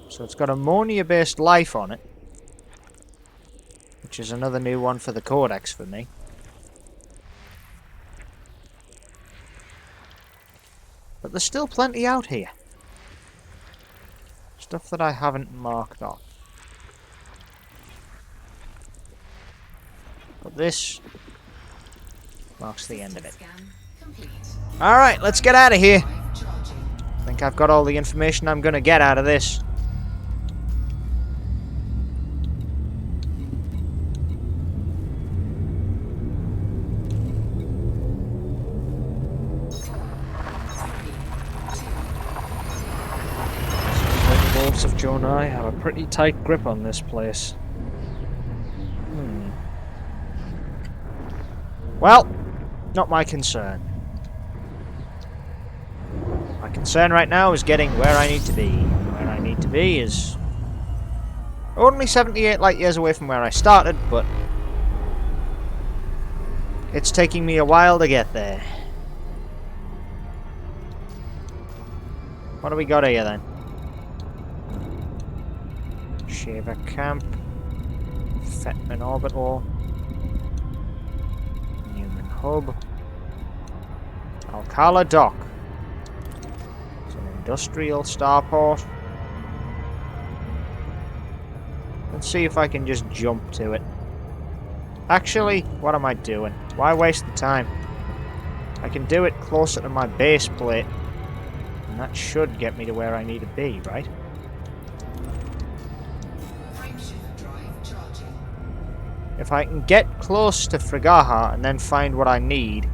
So it's got ammonia-based life on it. Which is another new one for the codex for me. But there's still plenty out here. Stuff that I haven't marked off. But this marks the end of it. Scan complete. Alright, let's get out of here. Drive charging. I think I've got all the information I'm going to get out of this. The Wolves of Jonai have a pretty tight grip on this place. Well, not my concern. My concern right now is getting where I need to be. Where I need to be is only 78 light years away from where I started, but it's taking me a while to get there. What do we got here then? Shaver Camp, Fetman Orbital, Newman Hub, Alcala Dock. It's an industrial starport. Let's see if I can just jump to it. Actually, what am I doing? Why waste the time? I can do it closer to my base plate, and that should get me to where I need to be, right? Frameshift drive charging. If I can get close to Frigaha and then find what I need,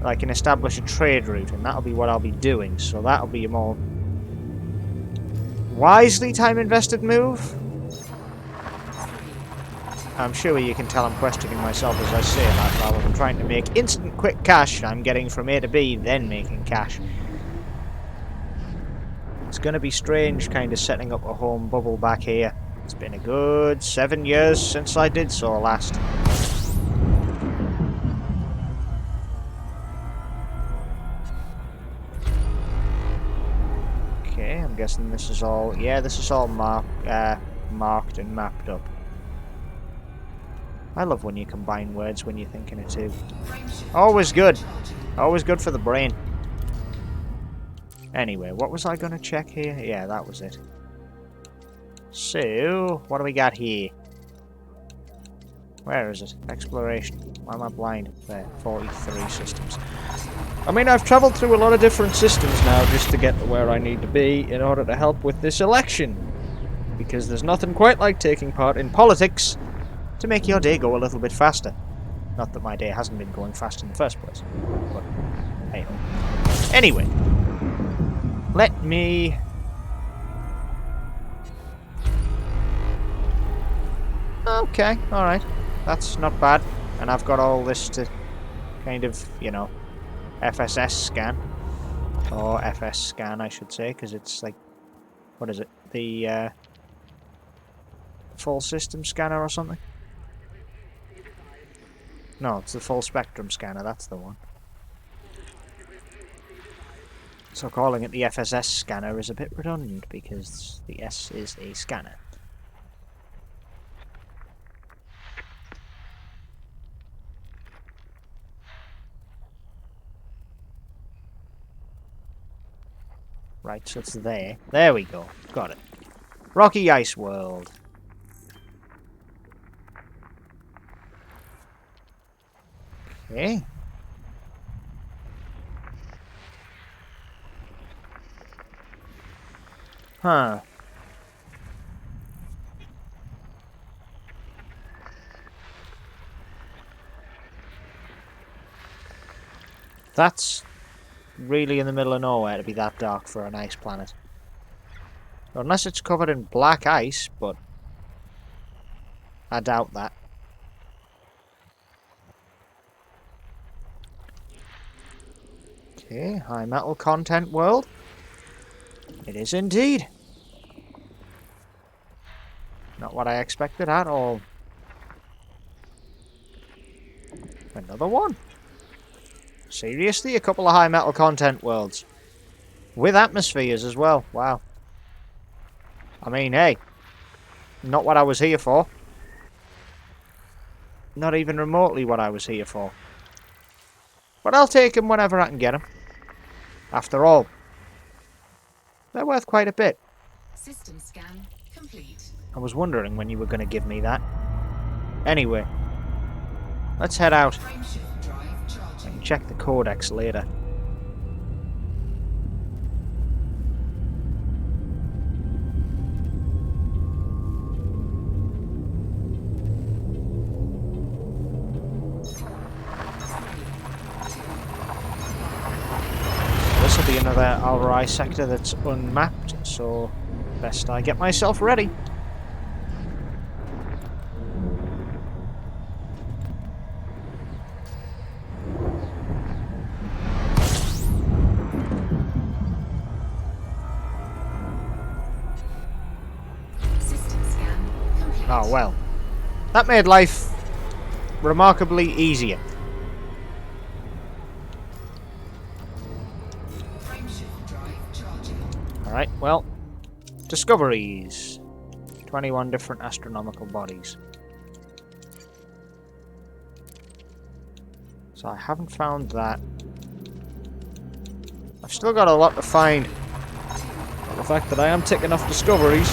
I can establish a trade route, and that'll be what I'll be doing. So that'll be a more wisely time-invested move. I'm sure you can tell I'm questioning myself as I say that. Rather than trying to make instant quick cash, I'm getting from A to B, then making cash. It's going to be strange kind of setting up a home bubble back here. It's been a good 7 years since I did so last. Okay, I'm guessing this is all... Yeah, this is all marked and mapped up. I love when you combine words when you're thinking it too. Always good. Always good for the brain. Anyway, what was I going to check here? Yeah, that was it. So, what do we got here? Where is it? Exploration. Why am I blind? There, 43 systems. I mean, I've travelled through a lot of different systems now just to get to where I need to be in order to help with this election. Because there's nothing quite like taking part in politics to make your day go a little bit faster. Not that my day hasn't been going fast in the first place. But, hey ho. Anyway. Let me... Okay, alright. That's not bad. And I've got all this to kind of, you know, FSS scan. Or FS scan, I should say, because it's like... What is it? The, full system scanner or something? No, it's the full spectrum scanner, that's the one. So calling it the FSS scanner is a bit redundant because the S is a scanner. Right, so it's there. There we go. Got it. Rocky Ice World. Okay. Huh. That's really in the middle of nowhere to be that dark for an ice planet. Unless it's covered in black ice, but I doubt that. Okay, high metal content world. It is indeed. Not what I expected at all. Another one. Seriously, a couple of high metal content worlds. With atmospheres as well. Wow. I mean, hey. Not what I was here for. Not even remotely what I was here for. But I'll take them whenever I can get them. After all, they're worth quite a bit. System scan complete. I was wondering when you were going to give me that. Anyway, let's head out. Frameshift drive I charging. can check the codex later. This will be another Alrai sector that's unmapped, so best I get myself ready. System scan complete. Oh well. That made life remarkably easier. Frameshift drive charging. Alright, well. Discoveries. 21 different astronomical bodies. So I haven't found that. I've still got a lot to find. But the fact that I am ticking off discoveries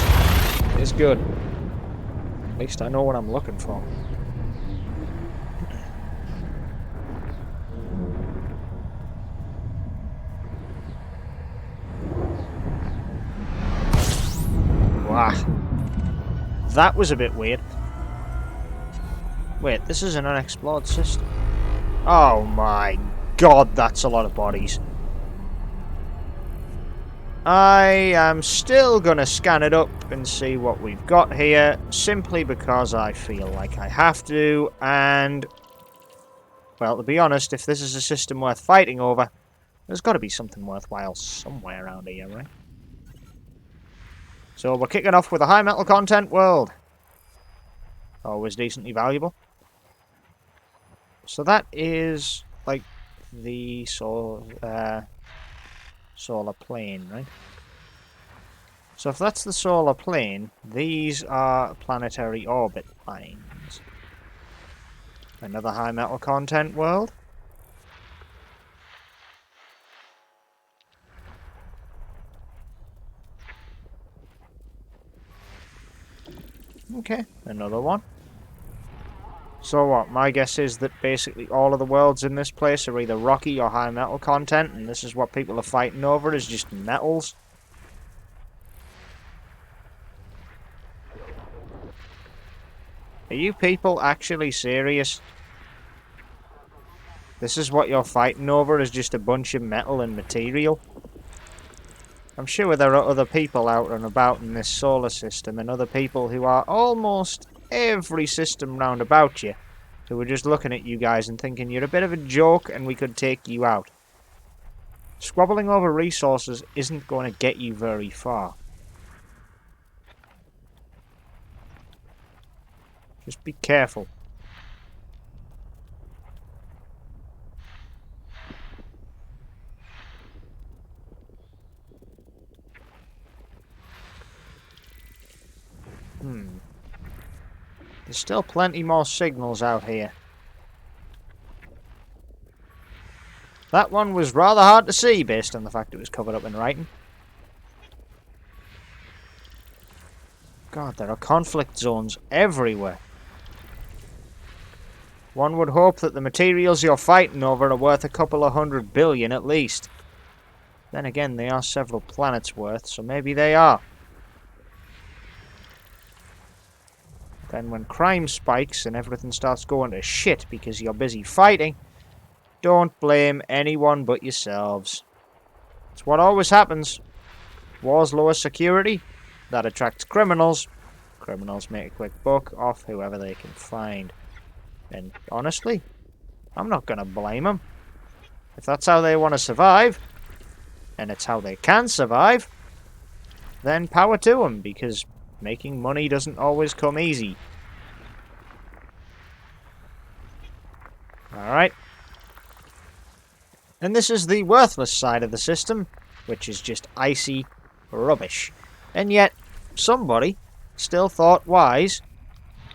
is good. At least I know what I'm looking for. Wow. That was a bit weird. Wait, this is an unexplored system. Oh my god, that's a lot of bodies. I am still gonna scan it up and see what we've got here, simply because I feel like I have to, and... well, to be honest, if this is a system worth fighting over, there's got to be something worthwhile somewhere around here, right? So we're kicking off with a high metal content world. Always decently valuable. So that is like the solar plane, right? So if that's the solar plane, these are planetary orbit lines. Another high metal content world. Okay, another one. So what, my guess is that basically all of the worlds in this place are either rocky or high metal content, and this is what people are fighting over, is just metals. Are you people actually serious? This is what you're fighting over, is just a bunch of metal and material? I'm sure there are other people out and about in this solar system, and other people who are almost every system round about you, who are just looking at you guys and thinking you're a bit of a joke and we could take you out. Squabbling over resources isn't going to get you very far. Just be careful. There's still plenty more signals out here. That one was rather hard to see based on the fact it was covered up in writing. God, there are conflict zones everywhere. One would hope that the materials you're fighting over are worth a couple of 100 billion at least. Then again, they are several planets worth, so maybe they are. Then when crime spikes and everything starts going to shit because you're busy fighting, don't blame anyone but yourselves. It's what always happens. Wars lower security. That attracts criminals. Criminals make a quick buck off whoever they can find. And honestly, I'm not going to blame them. If that's how they want to survive, and it's how they can survive, then power to them, because making money doesn't always come easy. Alright. And this is the worthless side of the system, which is just icy rubbish. And yet, somebody still thought wise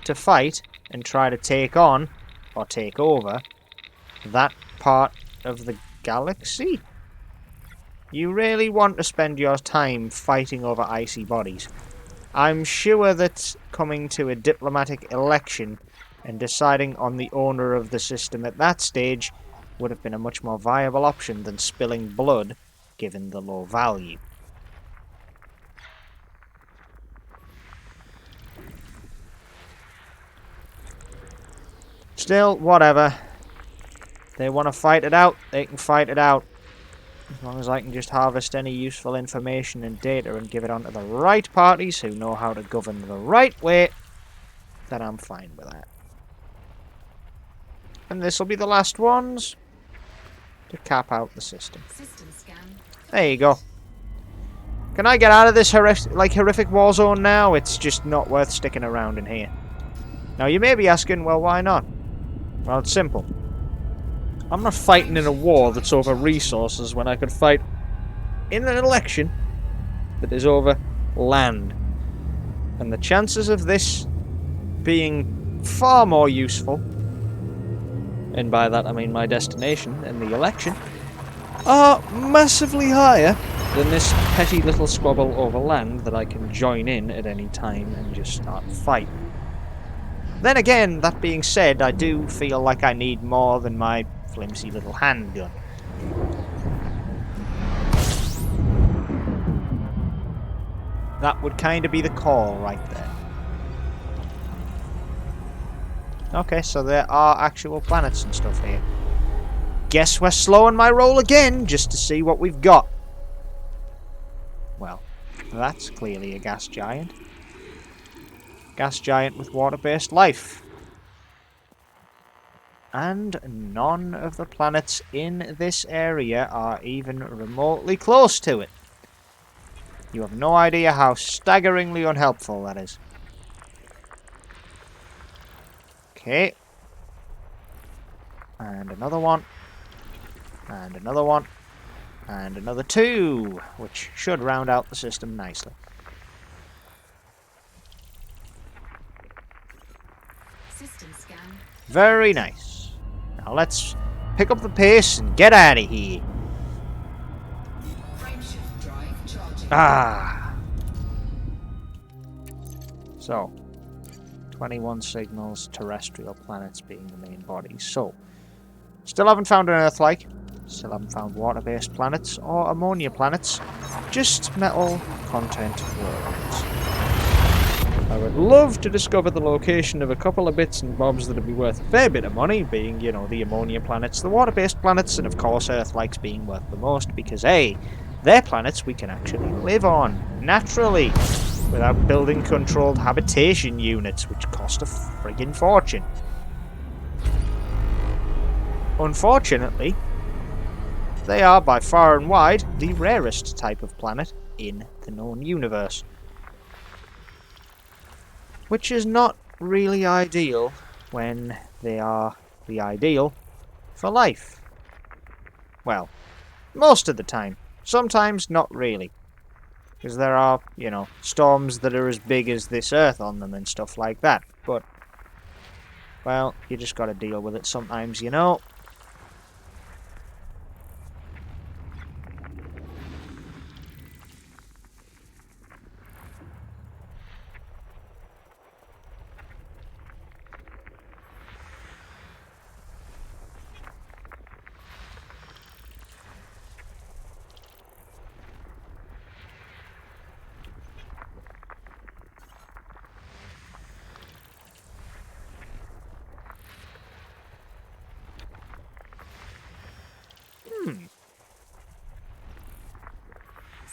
to fight and try to take on, or take over, that part of the galaxy? You really want to spend your time fighting over icy bodies? I'm sure that coming to a diplomatic election and deciding on the owner of the system at that stage would have been a much more viable option than spilling blood, given the low value. Still, whatever. They want to fight it out, they can fight it out. As long as I can just harvest any useful information and data and give it on to the right parties who know how to govern the right way, then I'm fine with that. And this will be the last ones to cap out the system. System scan. There you go. Can I get out of this horrific war zone now? It's just not worth sticking around in here. Now you may be asking, well, why not? Well, it's simple. I'm not fighting in a war that's over resources when I could fight in an election that is over land. And the chances of this being far more useful, and by that I mean my destination and the election, are massively higher than this petty little squabble over land that I can join in at any time and just start fighting. Then again, that being said, I do feel like I need more than my flimsy little handgun. That would kind of be the call right there. Okay, so there are actual planets and stuff here. Guess we're slowing my roll again, just to see what we've got. Well, that's clearly a gas giant. Gas giant with water-based life. And none of the planets in this area are even remotely close to it. You have no idea how staggeringly unhelpful that is. Okay. And another one. And another one. And another two, which should round out the system nicely. System scan. Very nice. Now let's pick up the pace and get out of here. Frameshift drive charging. Ah. So, 21 signals, terrestrial planets being the main bodies. So, still haven't found an Earth-like. Still haven't found water-based planets or ammonia planets. Just metal content worlds. I would love to discover the location of a couple of bits and bobs that would be worth a fair bit of money, being, you know, the ammonia planets, the water-based planets, and of course Earth-likes being worth the most, because, hey, they're planets we can actually live on, naturally, without building controlled habitation units, which cost a friggin' fortune. Unfortunately, they are by far and wide the rarest type of planet in the known universe. Which is not really ideal when they are the ideal for life. Well, most of the time. Sometimes not really. Because there are, you know, storms that are as big as this Earth on them and stuff like that. But, well, you just gotta deal with it sometimes, you know.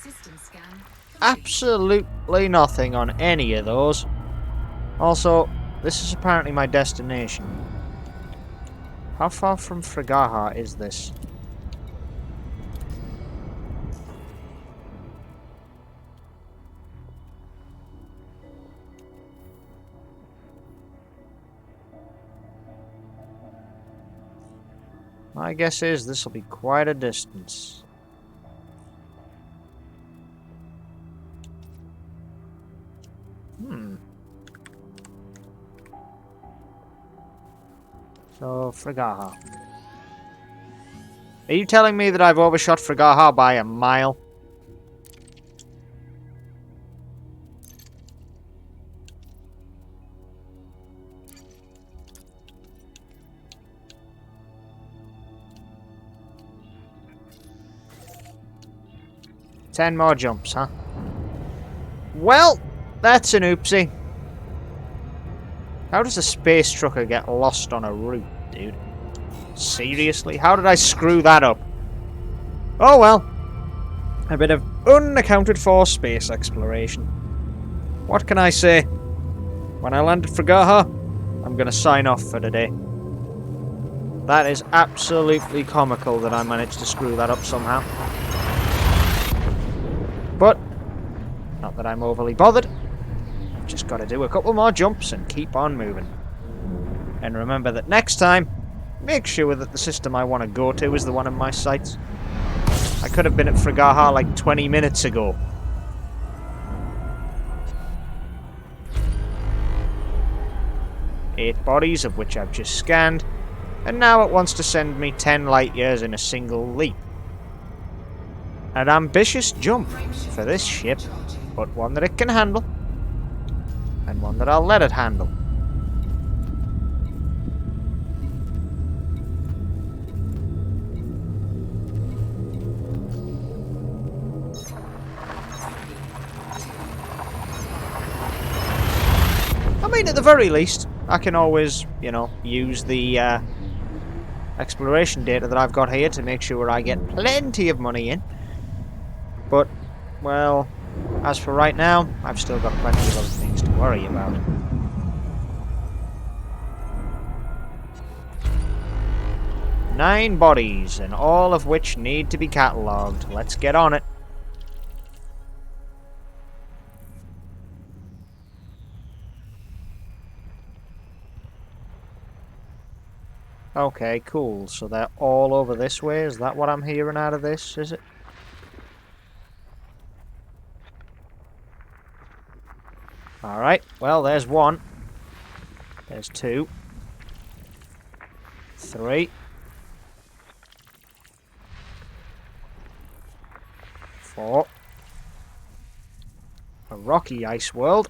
System scan complete. absolutely nothing on any of those. Also, this is apparently my destination. How far from Frigaha is this? My guess is this will be quite a distance. So, Frigaha. Are you telling me that I've overshot Frigaha by a mile? Ten more jumps, huh? Well, that's an oopsie. How does a space trucker get lost on a route, dude? Seriously? How did I screw that up? Oh well. A bit of unaccounted for space exploration. What can I say? When I land at Frigaha, I'm gonna sign off for today. That is absolutely comical that I managed to screw that up somehow. But, not that I'm overly bothered. I've just got to do a couple more jumps and keep on moving. And remember that next time, make sure that the system I want to go to is the one in my sights. I could have been at Frigaha like 20 minutes ago. Eight bodies, of which I've just scanned, and now it wants to send me 10 light years in a single leap. An ambitious jump for this ship, but one that it can handle, and one that I'll let it handle. I mean, at the very least, I can always, you know, use the exploration data that I've got here to make sure I get plenty of money in. But, well, as for right now, I've still got plenty of other things to worry about. Nine bodies, and all of which need to be catalogued. Let's get on it. Okay, cool. So they're all over this way. Is that what I'm hearing out of this, is it? Alright, well, there's one. There's two. Three. Four. A rocky ice world.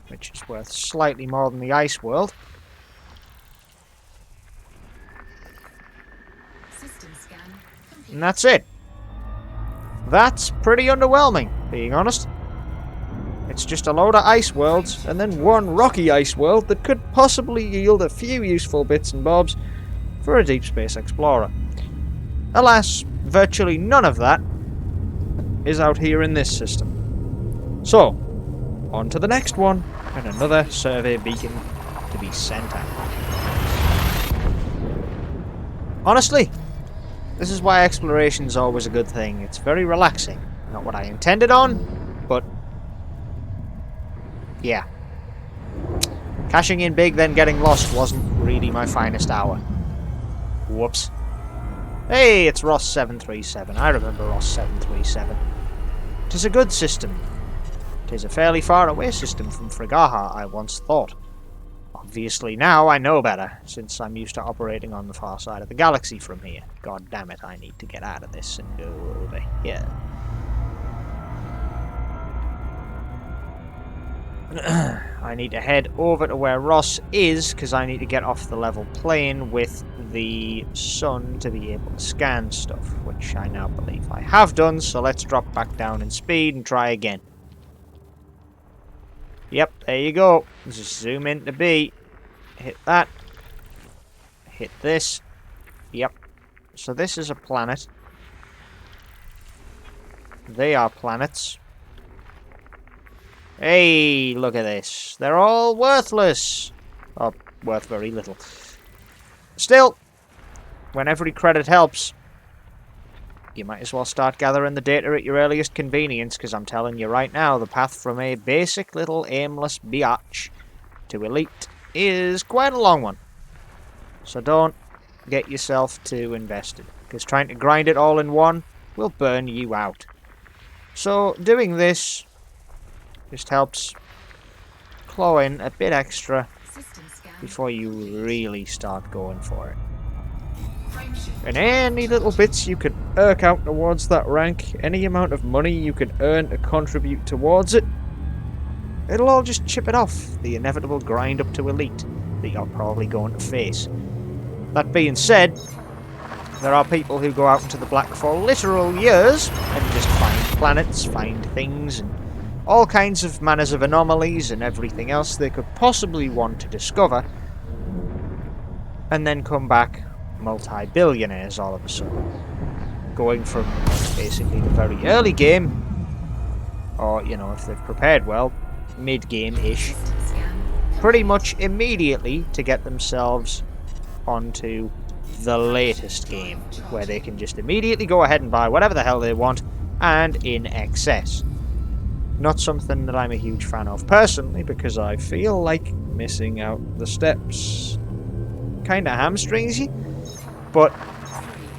Which is worth slightly more than the ice world. System scan complete. And that's it. That's pretty underwhelming, being honest. It's just a load of ice worlds, and then one rocky ice world that could possibly yield a few useful bits and bobs for a deep space explorer. Alas, virtually none of that is out here in this system. So, on to the next one, and another survey beacon to be sent out. Honestly, this is why exploration's always a good thing. It's very relaxing. Not what I intended on, but yeah. Cashing in big then getting lost wasn't really my finest hour. Whoops. Hey, it's Ross 737. I remember Ross 737. 'Tis a good system. 'Tis a fairly far away system from Frigaha, I once thought. Obviously now I know better, since I'm used to operating on the far side of the galaxy from here. God damn it, I need to get out of this and go over here. I need to head over to where Ross is, because I need to get off the level plane with the sun to be able to scan stuff, which I now believe I have done, so let's drop back down in speed and try again. Yep, there you go. Just zoom into B. Hit that. Hit this. Yep. So this is a planet. They are planets. Hey, look at this. They're all worthless. Or worth very little. Still, when every credit helps, you might as well start gathering the data at your earliest convenience, because I'm telling you right now, the path from a basic little aimless biatch to elite is quite a long one. So don't get yourself too invested, because trying to grind it all in one will burn you out. So doing this just helps claw in a bit extra System scan. before you really start going for it. Frameshift. And any little bits you can irk out towards that rank, any amount of money you can earn to contribute towards it, it'll all just chip it off the inevitable grind up to elite that you're probably going to face. That being said, there are people who go out into the black for literal years and just find planets, find things, and all kinds of manners of anomalies and everything else they could possibly want to discover, and then come back multi-billionaires all of a sudden. Going from basically the very early game, or, you know, if they've prepared well, mid-game-ish, System scan. pretty much immediately to get themselves onto the latest game, where they can just immediately go ahead and buy whatever the hell they want, and in excess. Not something that I'm a huge fan of personally, because I feel like missing out the steps kinda hamstrings you. But,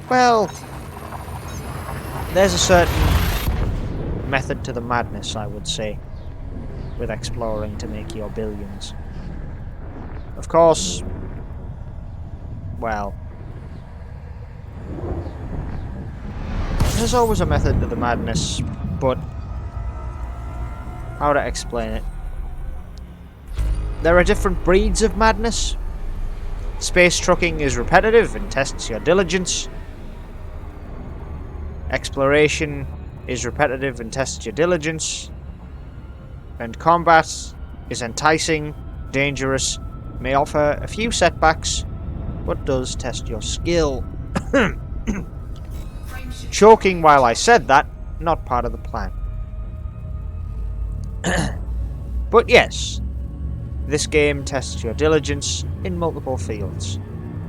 well, there's a certain method to the madness, I would say, with exploring to make your billions. Of course, well, there's always a method to the madness, but how to explain it? There are different breeds of madness. Space trucking is repetitive and tests your diligence. Exploration is repetitive and tests your diligence. And combat is enticing, dangerous, may offer a few setbacks, but does test your skill. Frameshift. Choking while I said that, not part of the plan. But yes, this game tests your diligence in multiple fields.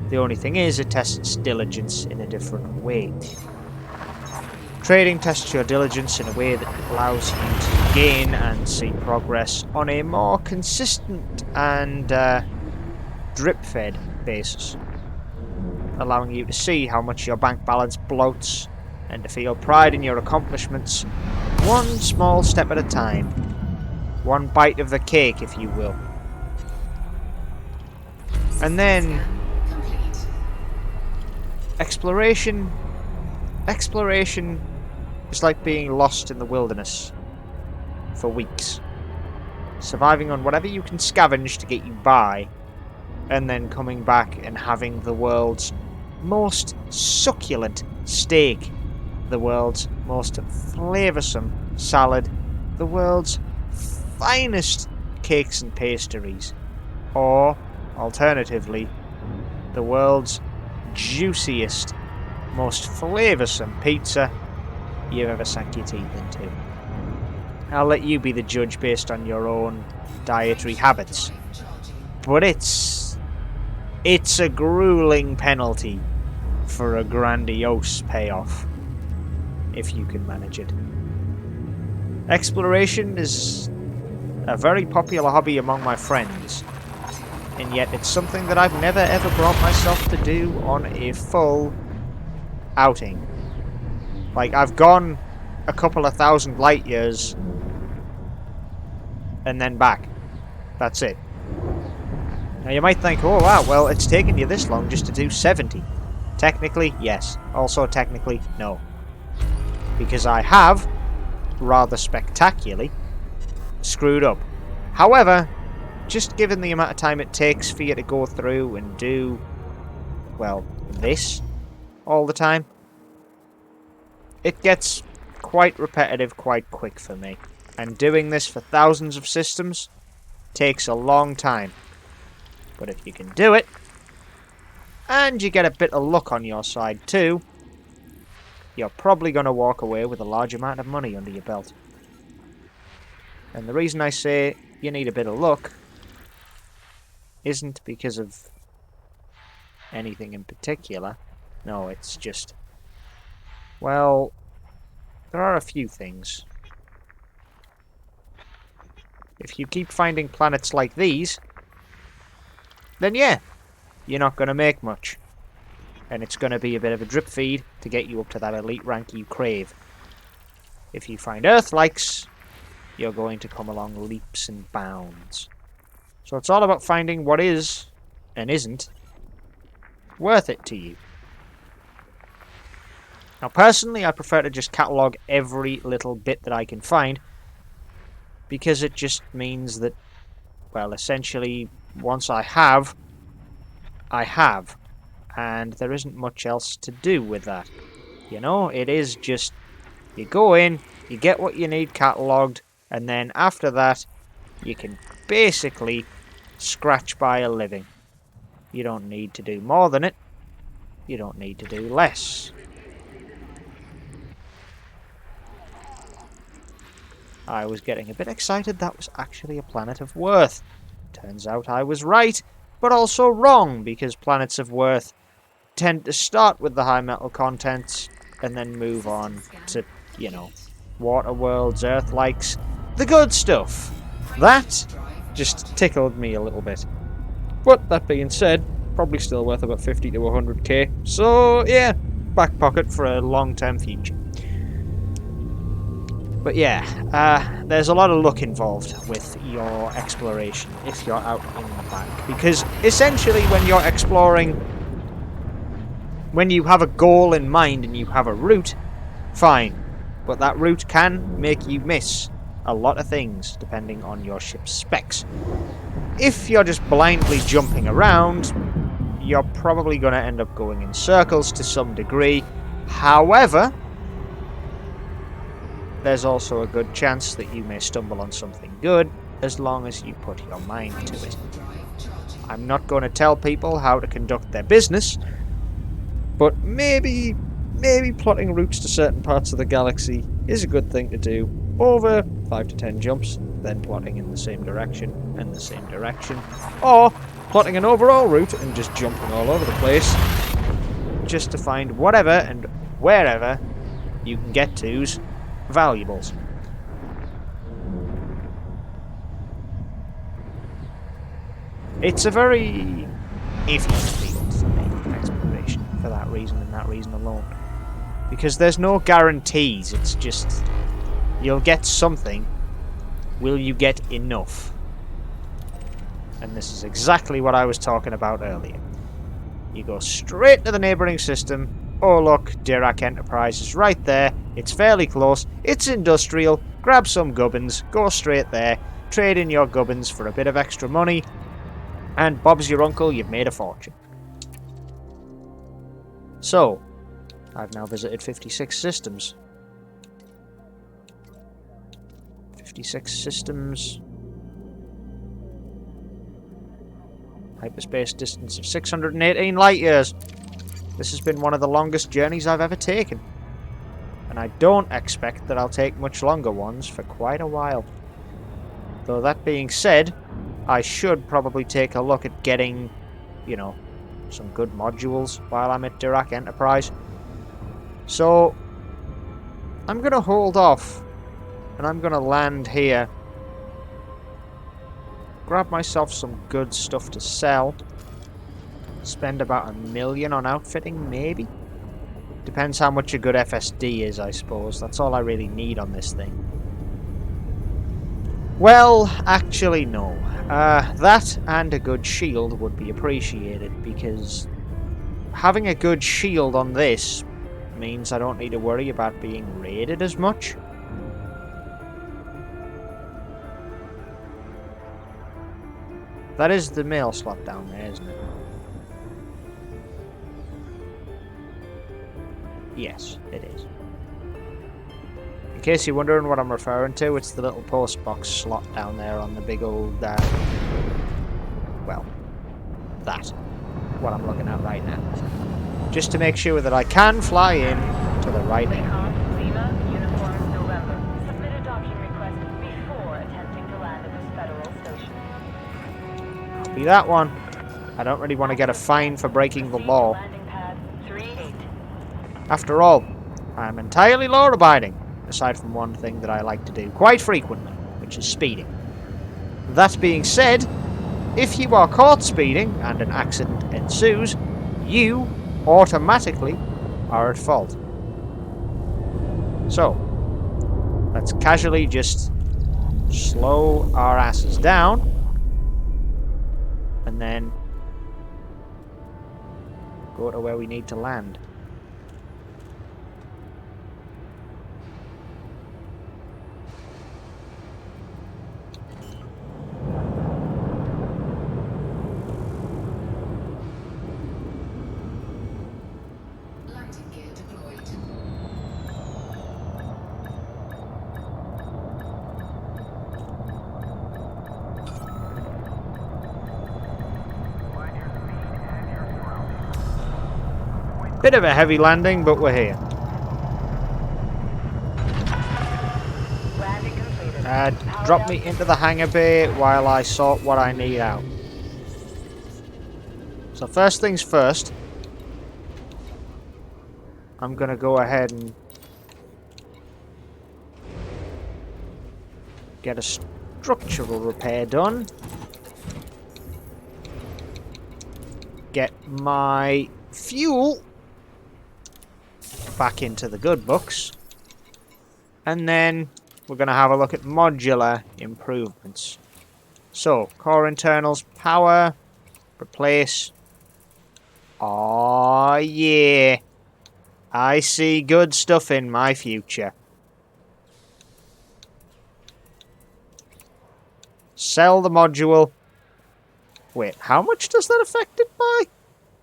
The only thing is, it tests diligence in a different way. Trading tests your diligence in a way that allows you to gain and see progress on a more consistent and drip-fed basis, allowing you to see how much your bank balance bloats and to feel pride in your accomplishments, one small step at a time, one bite of the cake, if you will. And then Complete. exploration is like being lost in the wilderness for weeks, surviving on whatever you can scavenge to get you by, and then coming back and having the world's most succulent steak, the world's most flavoursome salad, the world's finest cakes and pastries, or alternatively, the world's juiciest, most flavoursome pizza you've ever sunk your teeth into. I'll let you be the judge based on your own dietary habits, but it's a grueling penalty for a grandiose payoff, if you can manage it. Exploration is a very popular hobby among my friends, and yet it's something that I've never ever brought myself to do on a full outing. Like, I've gone a couple of thousand light years and then back. That's it. Now you might think, oh wow, well it's taken you this long just to do 70. Technically, yes. Also technically, no. Because I have, rather spectacularly, screwed up. However, just given the amount of time it takes for you to go through and do, well, this all the time, it gets quite repetitive quite quick for me. And doing this for thousands of systems takes a long time. But if you can do it, and you get a bit of luck on your side too, you're probably going to walk away with a large amount of money under your belt. And the reason I say you need a bit of luck isn't because of anything in particular. No, it's just, well, there are a few things. If you keep finding planets like these, then yeah, you're not going to make much. And it's going to be a bit of a drip feed to get you up to that elite rank you crave. If you find Earth-likes, you're going to come along leaps and bounds. So it's all about finding what is, and isn't, worth it to you. Now personally, I prefer to just catalogue every little bit that I can find, because it just means that, well, essentially, once I have, and there isn't much else to do with that. You know, it is just, you go in, you get what you need catalogued, and then after that, you can basically scratch by a living. You don't need to do more than it. You don't need to do less. I was getting a bit excited that was actually a planet of worth. Turns out I was right, but also wrong, because planets of worth tend to start with the high metal contents and then move on to, you know, water worlds, Earth-likes, the good stuff. That just tickled me a little bit. But that being said, probably still worth about 50 to 100k. So yeah, back pocket for a long-term future. But yeah, there's a lot of luck involved with your exploration if you're out in the bank. Because essentially when you're exploring, when you have a goal in mind and you have a route, fine. But that route can make you miss a lot of things depending on your ship's specs. If you're just blindly jumping around, you're probably going to end up going in circles to some degree. However, there's also a good chance that you may stumble on something good as long as you put your mind to it. I'm not going to tell people how to conduct their business, but maybe plotting routes to certain parts of the galaxy is a good thing to do over 5 to 10 jumps, then plotting in the same direction and the same direction, or plotting an overall route and just jumping all over the place just to find whatever and wherever you can get to's valuables. It's a very iffy field to make exploration for that reason and that reason alone. Because there's no guarantees, it's just, you'll get something, will you get enough? And this is exactly what I was talking about earlier. You go straight to the neighbouring system. Oh look, Dirac Enterprise is right there. It's fairly close. It's industrial. Grab some gubbins. Go straight there. Trade in your gubbins for a bit of extra money. And Bob's your uncle, you've made a fortune. So, I've now visited 56 systems. 56 systems. Hyperspace distance of 618 light years. This has been one of the longest journeys I've ever taken. And I don't expect that I'll take much longer ones for quite a while. Though that being said, I should probably take a look at getting, you know, some good modules while I'm at Dirac Enterprise. So, I'm going to hold off, and I'm going to land here. Grab myself some good stuff to sell. Spend about $1 million on outfitting, maybe? Depends how much a good FSD is, I suppose. That's all I really need on this thing. Well, actually no. That and a good shield would be appreciated, because having a good shield on this means I don't need to worry about being raided as much. That is the mail slot down there, isn't it? Yes, it is. In case you're wondering what I'm referring to, it's the little postbox slot down there on the big old, well, that. What I'm looking at right now. Just to make sure that I can fly in To the right. Frigaha, Lima, Uniform, November. Submit a docking request before attempting to land at this federal station. Be that one. I don't really want to get a fine for breaking the law. Landing pad 38. After all, I'm entirely law-abiding, aside from one thing that I like to do quite frequently, which is speeding. That being said, if you are caught speeding and an accident ensues, you automatically are at fault. So, let's casually just slow our asses down, and then go to where we need to land. Landing gear deployed. Bit of a heavy landing, but we're here. Landing completed. Drop me into the hangar bay while I sort what I need out. So first things first, I'm gonna go ahead and get a structural repair done. Get my fuel back into the good books. And then we're going to have a look at modular improvements. So, core internals, power, replace. Oh yeah. I see good stuff in my future. Sell the module. Wait, how much does that affect it by?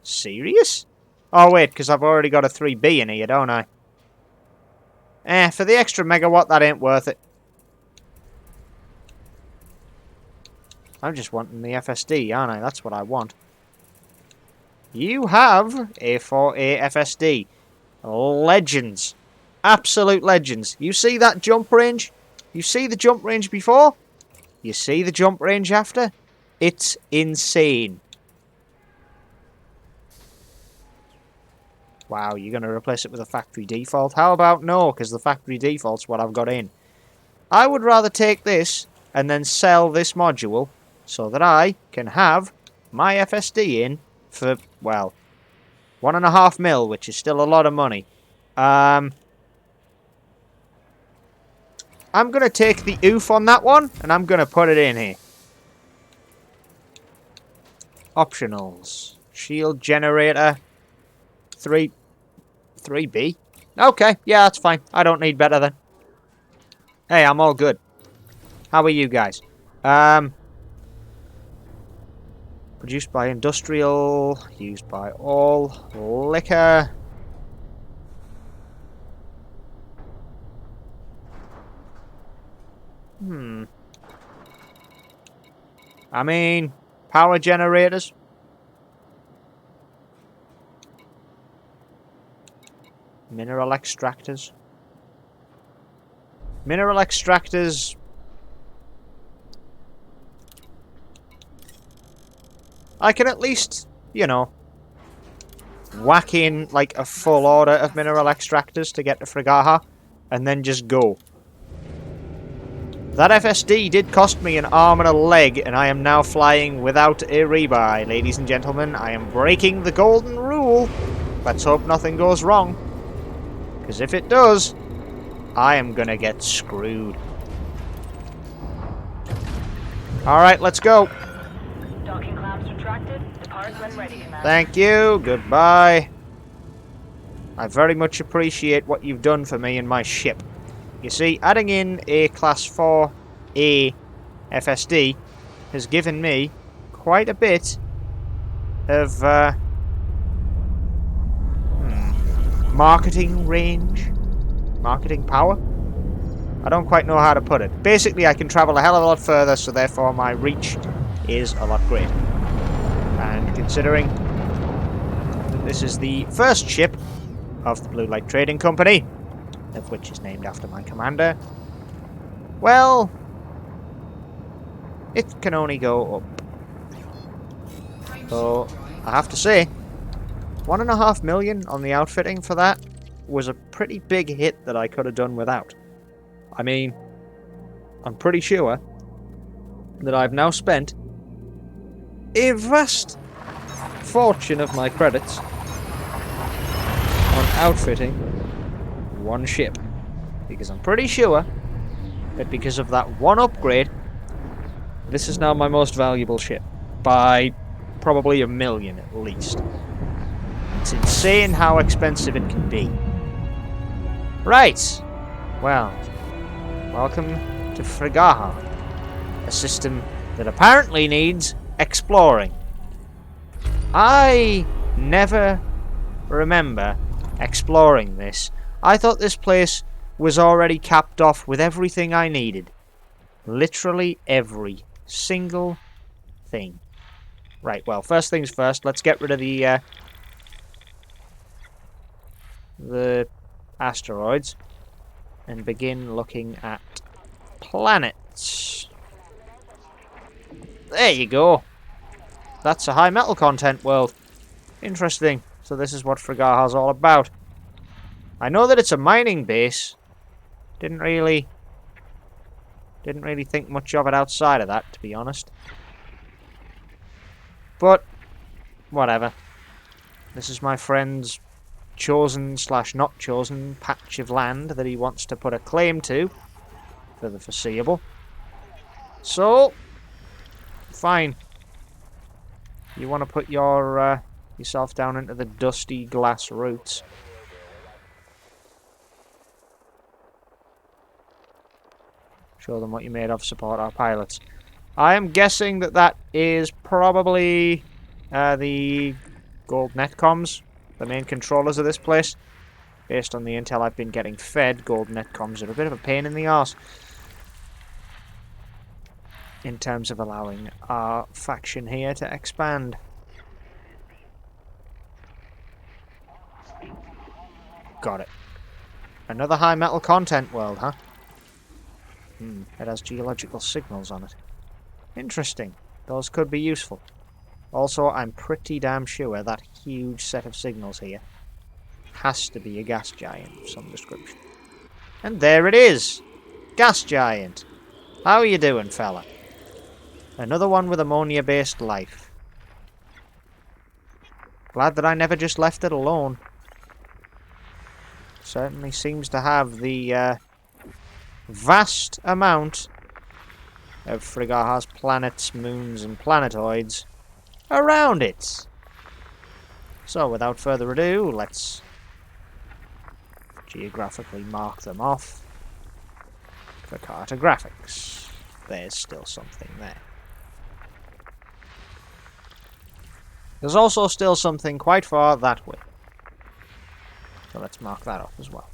Serious? Oh wait, because I've already got a 3B in here, don't I? For the extra megawatt, that ain't worth it. I'm just wanting the FSD, aren't I? That's what I want. You have a 4A FSD. Legends. Absolute legends. You see that jump range? You see the jump range before? You see the jump range after? It's insane. Wow, you're going to replace it with a factory default? How about no, because the factory default's what I've got in. I would rather take this and then sell this module so that I can have my FSD in for, well, 1.5 mil, which is still a lot of money. I'm going to take the oof on that one, and I'm going to put it in here. Optionals. Shield generator. 3B. Okay, yeah, that's fine. I don't need better then. Hey, I'm all good. How are you guys? Produced by industrial, used by all, liquor. I mean, power generators. Mineral extractors. Mineral extractors. I can at least, you know, whack in like a full order of mineral extractors to get to Frigaha and then just go. That FSD did cost me an arm and a leg, and I am now flying without a rebuy, ladies and gentlemen. I am breaking the golden rule. Let's hope nothing goes wrong. Because if it does, I am gonna get screwed. Alright, let's go. Docking clamps retracted. Depart when ready, Commander. Thank you. Goodbye. I very much appreciate what you've done for me and my ship. You see, adding in a Class 4A FSD has given me quite a bit of marketing range, marketing power. I don't quite know how to put it. Basically, I can travel a hell of a lot further, so therefore my reach is a lot greater. And considering that this is the first ship of the Bluelight Trading Company, of which is named after my commander, well, it can only go up. So, I have to say, 1.5 million on the outfitting for that was a pretty big hit that I could have done without. I mean, I'm pretty sure that I've now spent a vast fortune of my credits on outfitting one ship. Because I'm pretty sure that because of that one upgrade, this is now my most valuable ship. By probably 1 million at least. It's insane how expensive it can be. Right. Well, welcome to Frigaha, a system that apparently needs exploring. I never remember exploring this. I thought this place was already capped off with everything I needed. Literally every single thing. Right, well, first things first, let's get rid of the asteroids and begin looking at planets. There you go. That's a high metal content world. Interesting. So this is what Frigaha's all about. I know that it's a mining base. Didn't really think much of it outside of that, to be honest. But whatever. This is my friend's chosen/not chosen patch of land that he wants to put a claim to for the foreseeable. So, fine. You want to put your yourself down into the dusty glass roots. Show them what you're made of, support our pilots. I am guessing that that is probably the gold netcoms, the main controllers of this place. Based on the intel I've been getting fed, gold netcoms are a bit of a pain in the arse in terms of allowing our faction here to expand. Got it. Another high metal content world, huh? It has geological signals on it. Interesting. Those could be useful. Also, I'm pretty damn sure that huge set of signals here has to be a gas giant of some description. And there it is! Gas giant! How are you doing, fella? Another one with ammonia-based life. Glad that I never just left it alone. Certainly seems to have the vast amount of Frigaha's planets, moons, and planetoids around it. So, without further ado, let's geographically mark them off for cartographics. There's still something there. There's also still something quite far that way. So let's mark that off as well.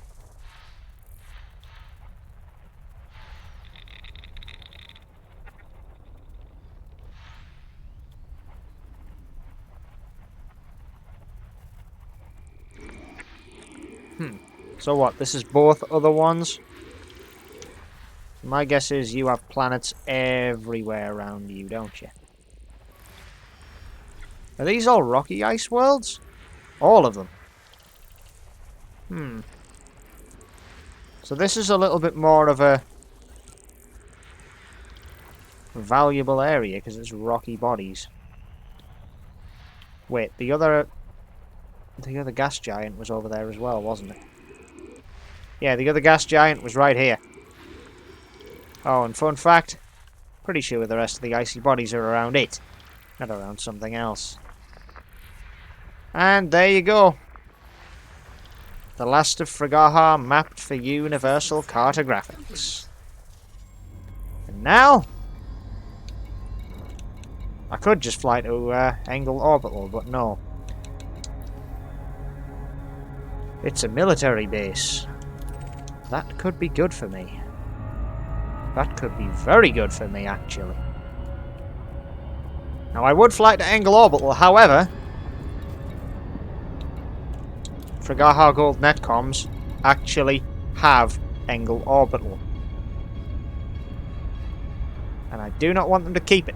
So what, this is both other ones? My guess is you have planets everywhere around you, don't you? Are these all rocky ice worlds? All of them? So this is a little bit more of a valuable area because it's rocky bodies. Wait, the other gas giant was over there as well, wasn't it? Yeah, the other gas giant was right here. Oh, and fun fact, pretty sure the rest of the icy bodies are around it, not around something else. And there you go. The last of Frigaha mapped for universal cartographics. And now, I could just fly to Angle Orbital, but no. It's a military base. That could be good for me. That could be very good for me, actually. Now, I would fly to Angle Orbital, however, Frigaha Gold Netcoms actually have Engel Orbital. And I do not want them to keep it.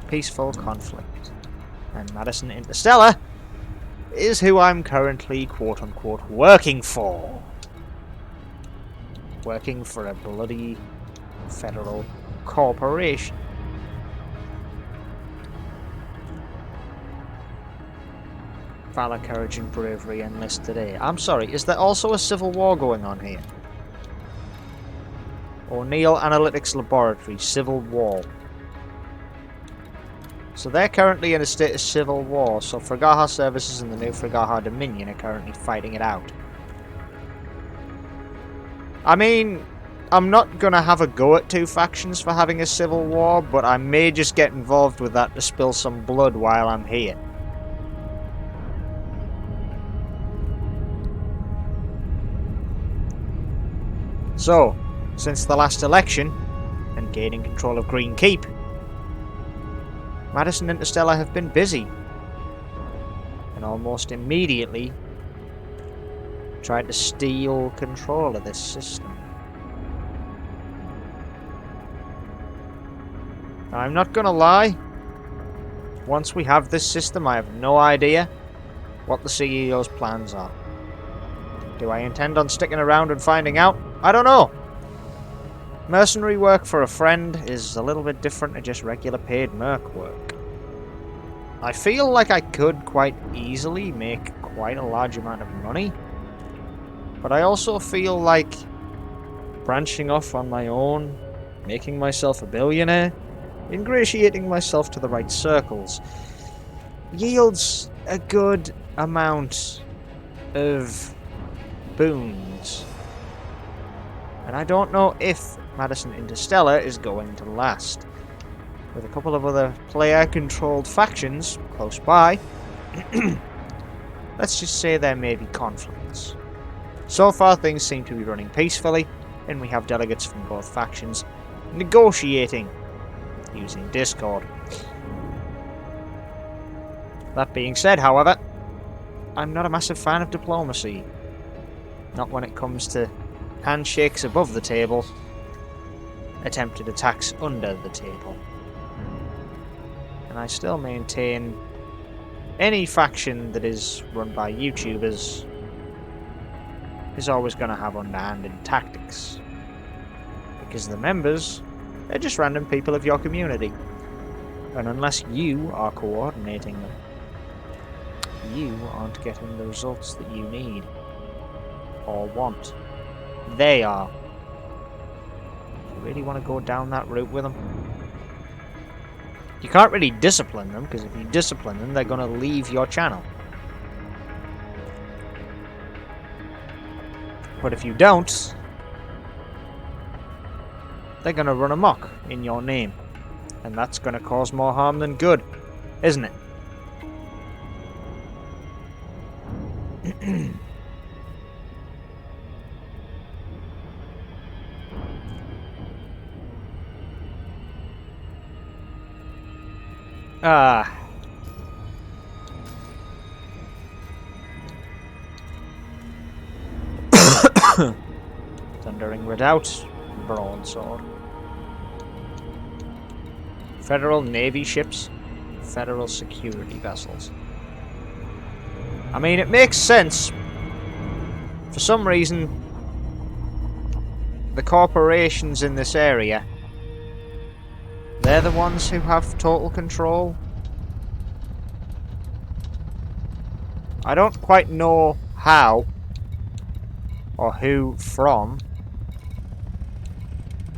Peaceful conflict. And Madison Interstellar is who I'm currently quote-unquote working for. Working for a bloody federal corporation. Valor, courage and bravery enlist today. I'm sorry, is there also a civil war going on here? O'Neill Analytics Laboratory, civil war. So they're currently in a state of civil war, so Frigaha Services and the new Frigaha Dominion are currently fighting it out. I mean, I'm not gonna have a go at two factions for having a civil war, but I may just get involved with that to spill some blood while I'm here. So, since the last election, and gaining control of Green Keep, Madison Interstellar have been busy, and almost immediately tried to steal control of this system. Now, I'm not gonna lie, once we have this system, I have no idea what the CEO's plans are. Do I intend on sticking around and finding out? I don't know. Mercenary work for a friend is a little bit different to just regular paid merc work. I feel like I could quite easily make quite a large amount of money, but I also feel like branching off on my own, making myself a billionaire, ingratiating myself to the right circles, yields a good amount of boons. And I don't know if Madison Interstellar is going to last. With a couple of other player-controlled factions close by, let's just say there may be conflicts. So far things seem to be running peacefully, and we have delegates from both factions negotiating using Discord. That being said, however, I'm not a massive fan of diplomacy. Not when it comes to handshakes above the table, attempted attacks under the table. And I still maintain any faction that is run by YouTubers is always going to have underhanded tactics. Because the members are just random people of your community. And unless you are coordinating them, you aren't getting the results that you need or want. They are. You really want to go down that route with them? You can't really discipline them, because if you discipline them, they're going to leave your channel. But if you don't, they're going to run amok in your name. And that's going to cause more harm than good, isn't it? Thundering Redoubt, broadsword. Federal Navy ships, Federal security vessels. I mean, it makes sense. For some reason, the corporations in this area, they're the ones who have total control. I don't quite know how or who from.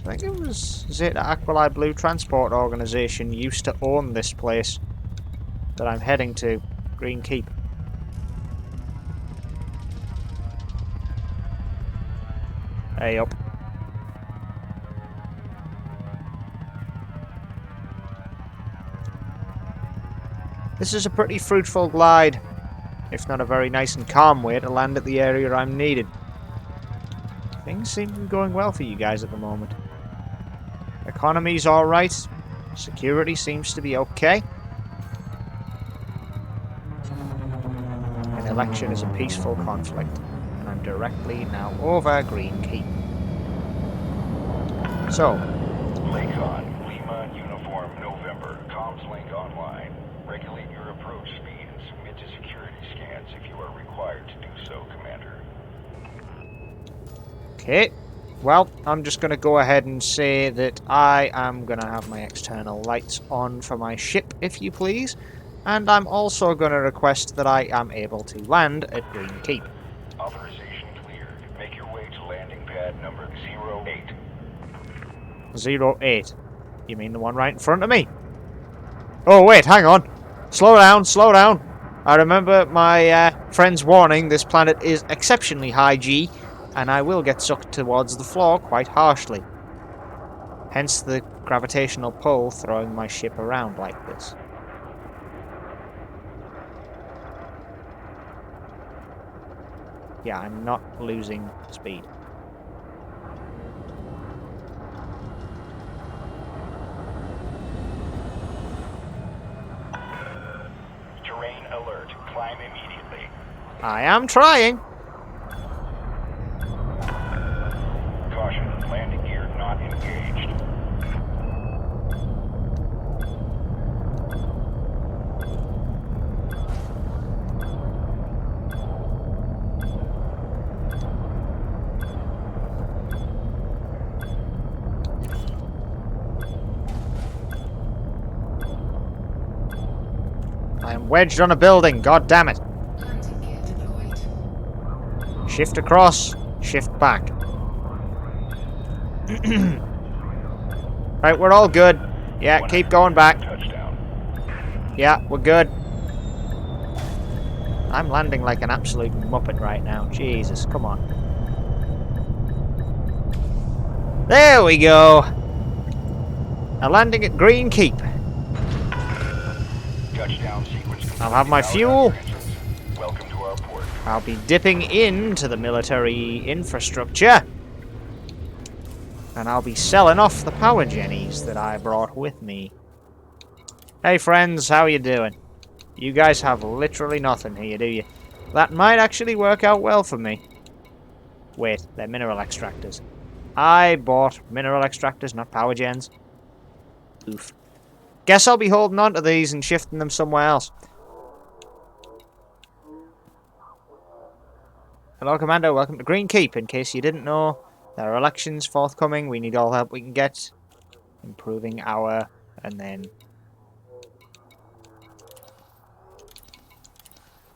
I think it was Zeta Aquili Blue Transport Organization used to own this place that I'm heading to, Green Keep. Hey up. This is a pretty fruitful glide, if not a very nice and calm way to land at the area I'm needed. Things seem to be going well for you guys at the moment. Economy's alright. Security seems to be okay. And election is a peaceful conflict, and I'm directly now over Green Keep. So, Lakon, Lima, Uniform, November. Comms link online. Regulate your approach speed and submit to security scans if you are required to do so, Commander. okay. Well, I'm just going to go ahead and say that I am going to have my external lights on for my ship, if you please. And I'm also going to request that I am able to land at Green Keep. Authorization cleared. Make your way to landing pad number 08. 08. You mean the one right in front of me? Oh, wait, hang on. Slow down, slow down. I remember my friend's warning, this planet is exceptionally high G, and I will get sucked towards the floor quite harshly. Hence the gravitational pull throwing my ship around like this. Yeah, I'm not losing speed. Terrain alert. Climb immediately. I am trying. Caution. Landing gear not engaged. I am wedged on a building, god damn it. Landing gear deployed. Shift across, shift back. Right, we're all good. Yeah, keep going back. Touchdown. Yeah, we're good. I'm landing like an absolute muppet right now. Jesus, come on. There we go. Now landing at Green Keep. Touchdown sequence. I'll have my fuel. Welcome to our port. I'll be dipping into the military infrastructure. And I'll be selling off the power jennies that I brought with me. Hey friends, how you doing? You guys have literally nothing here, do you? That might actually work out well for me. Wait, they're mineral extractors. I bought mineral extractors, not power gens. Oof. Guess I'll be holding on to these and shifting them somewhere else. Hello, Commander. Welcome to Green Keep. In case you didn't know, there are elections forthcoming. We need all help we can get. Improving our... and then...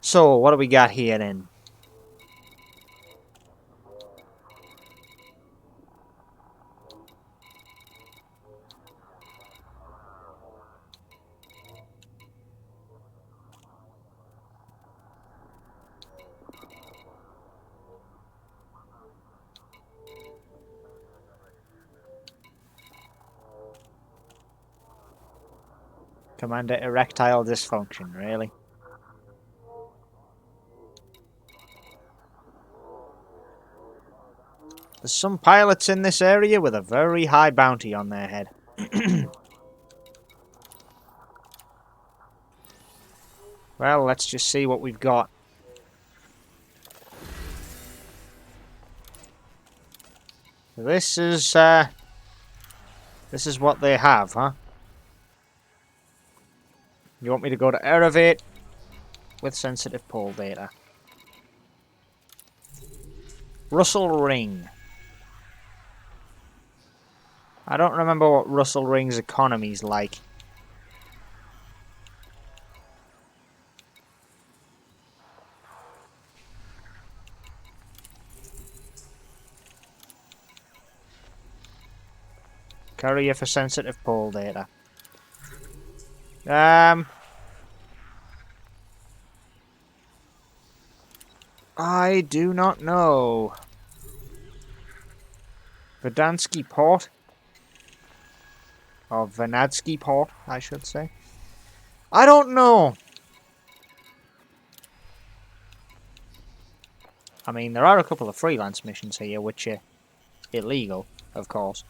So, what do we got here then? Commander erectile dysfunction, really? There's some pilots in this area with a very high bounty on their head. Well, let's just see what we've got. This is what they have, huh? You want me to go to Elevate with sensitive pole data. Russell Ring. I don't remember what Russell Ring's economy's like. Carrier for sensitive pole data. I do not know. Verdansky Port? Or Venadsky Port, I should say. I don't know. I mean, there are a couple of freelance missions here, which are illegal, of course.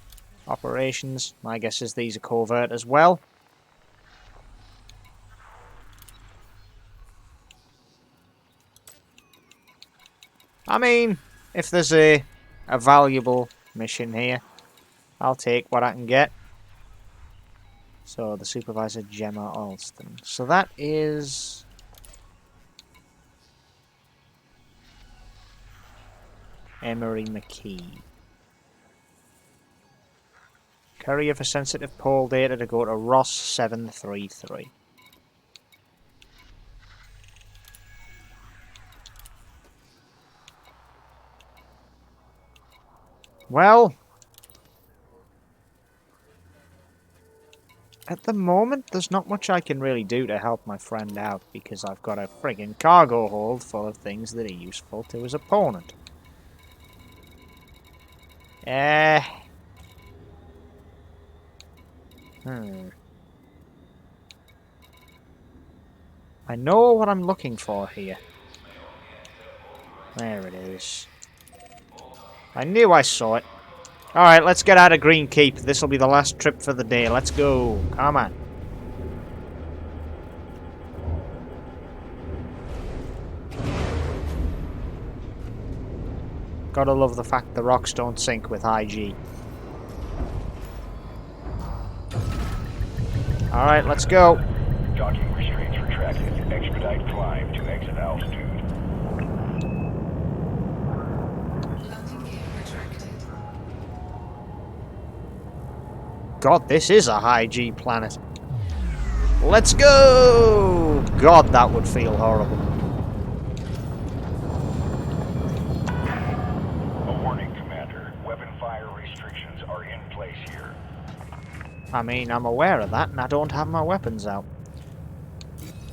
Operations, my guess is these are covert as well. I mean, if there's a valuable mission here, I'll take what I can get. So, the Supervisor Gemma Alston. So that is... Emery McKee. Courier for sensitive pole data to go to Ross 733. Well, at the moment, there's not much I can really do to help my friend out because I've got a friggin' cargo hold full of things that are useful to his opponent. I know what I'm looking for here. There it is. I knew I saw it. Alright, let's get out of Green Keep. This will be the last trip for the day. Let's go. Come on. Gotta love the fact the rocks don't sink with high G. Alright, let's go. Docking restraints retracted. Expedite climb to exit altitude. Landing gear retracted. God, this is a high G planet. Let's go! God, that would feel horrible. A warning, Commander. Weapon fire restrictions are in place here. I mean, I'm aware of that, and I don't have my weapons out.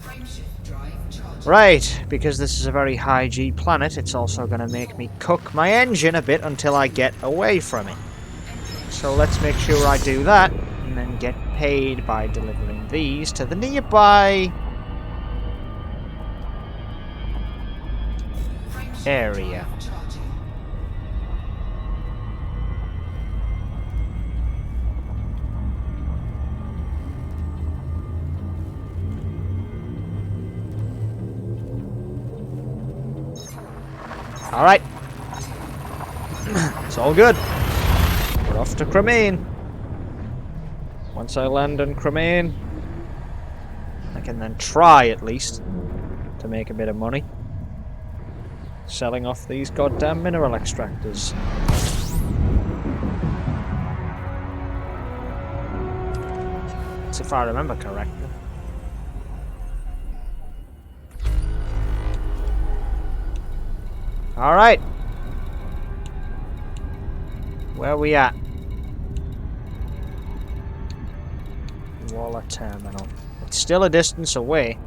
Frameshift drive charged. Right, because this is a very high G planet, it's also going to make me cook my engine a bit until I get away from it. So let's make sure I do that, and then get paid by delivering these to the nearby Frameshift area. drive charging. Alright. It's all good. We're off to Cremain. Once I land in Cremain, I can then try, at least, to make a bit of money, selling off these goddamn mineral extractors. That's if I remember correctly. Alright. Where are we at? Waller Terminal. It's still a distance away.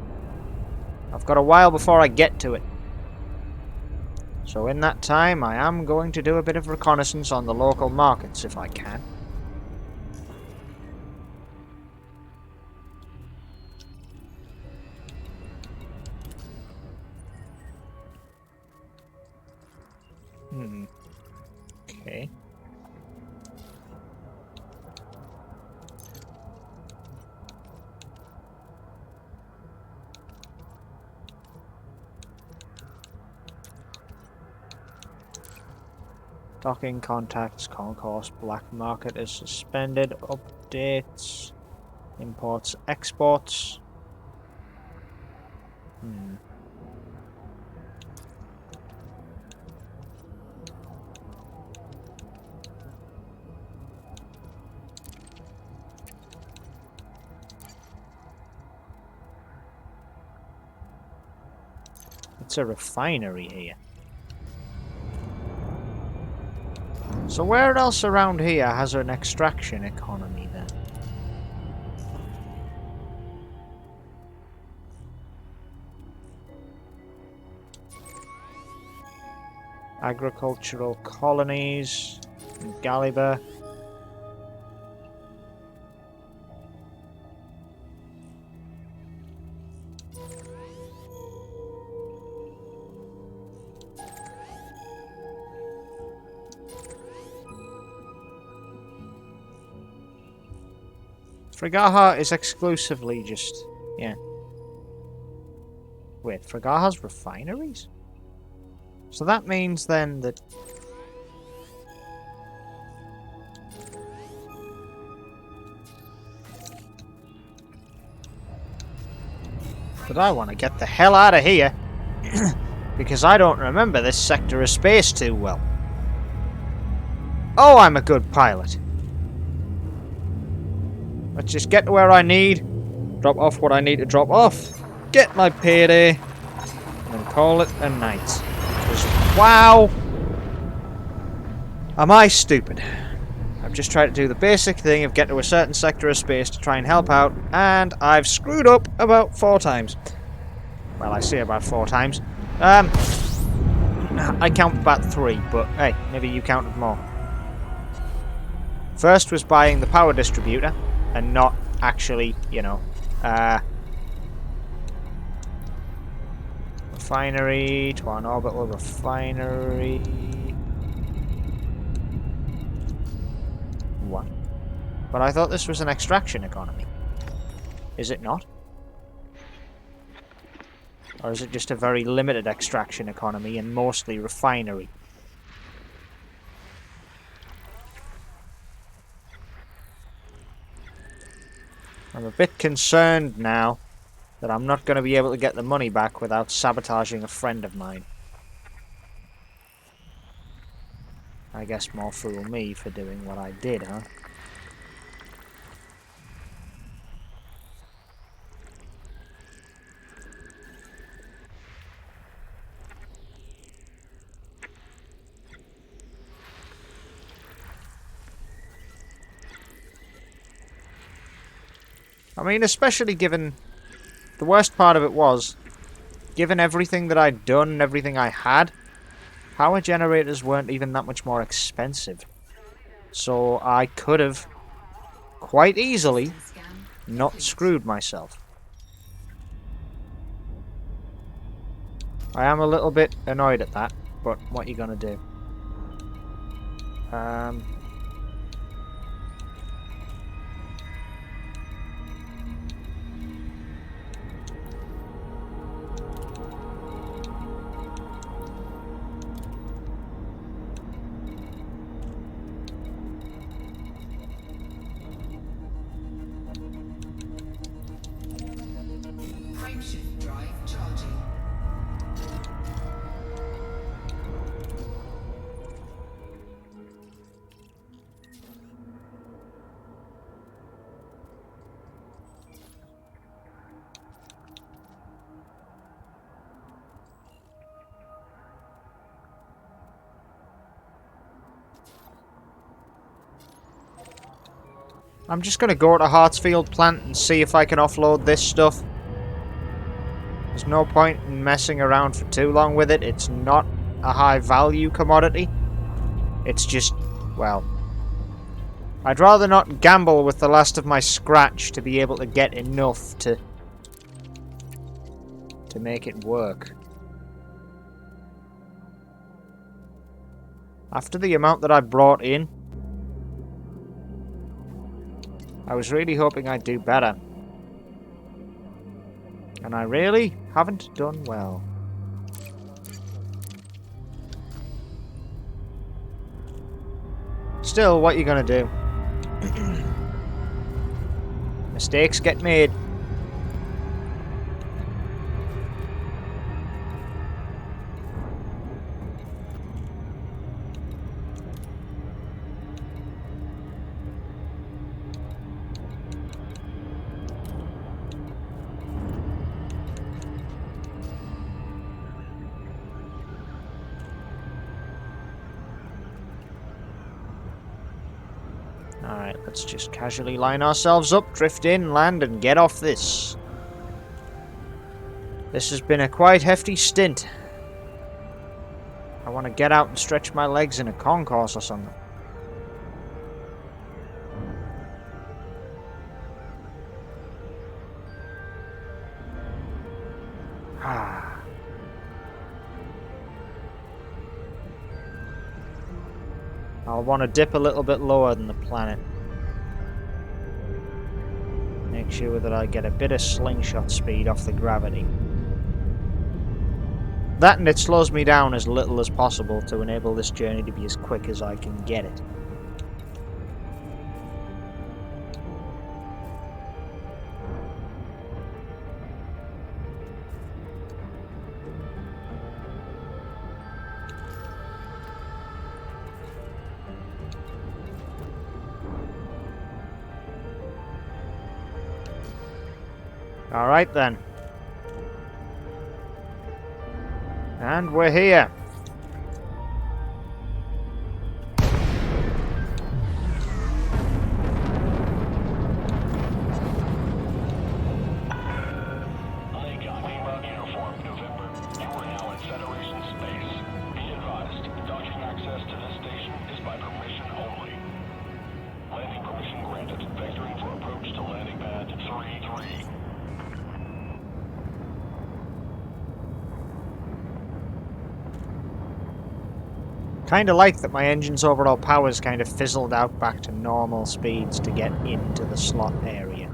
I've got a while before I get to it. So in that time, I am going to do a bit of reconnaissance on the local markets if I can. Okay. Docking contacts, concourse, black market is suspended, updates, imports, exports. It's a refinery here. So where else around here has an extraction economy then? Agricultural colonies in Galiba. Frigaha is exclusively just... yeah. Wait, Frigaha's refineries? So that means then that... But I want to get the hell out of here. Because I don't remember this sector of space too well. Oh, I'm a good pilot. Let's just get to where I need. Drop off what I need to drop off. Get my payday. And then call it a night. Because, wow. Am I stupid? I've just tried to do the basic thing of get to a certain sector of space to try and help out. And I've screwed up about 4 times. Well, I say about 4 times. I counted about 3, but hey, maybe you counted more. First was buying the power distributor, and not actually, you know, refinery to an orbital refinery. 1. But I thought this was an extraction economy. Is it not? Or is it just a very limited extraction economy and mostly refinery? I'm a bit concerned now that I'm not going to be able to get the money back without sabotaging a friend of mine. I guess more fool me for doing what I did, huh? I mean, especially given... The worst part of it was, given everything that I'd done and everything I had, power generators weren't even that much more expensive. So I could have, quite easily, not screwed myself. I am a little bit annoyed at that, but what are you gonna do? Frameshift drive charging. I'm just gonna go to Hartsfield plant and see if I can offload this stuff. There's no point in messing around for too long with it. It's not a high value commodity. It's just, well, I'd rather not gamble with the last of my scratch to be able to get enough to make it work. After the amount that I brought in, I was really hoping I'd do better. And I really haven't done well. Still, what you gonna do? Mistakes get made. Alright, let's just casually line ourselves up, drift in, land, and get off this. This has been a quite hefty stint. I want to get out and stretch my legs in a concourse or something. Ah. I'll want to dip a little bit lower than the planet. Make sure that I get a bit of slingshot speed off the gravity. That and it slows me down as little as possible to enable this journey to be as quick as I can get it. Alright then. And we're here. Lima uniform, November. You are now in Federation space. Be advised, docking access to this station is by permission only. Landing permission granted. Vectoring for approach to landing pad 3-3. Kinda like that my engine's overall power's kind of fizzled out back to normal speeds to get into the slot area.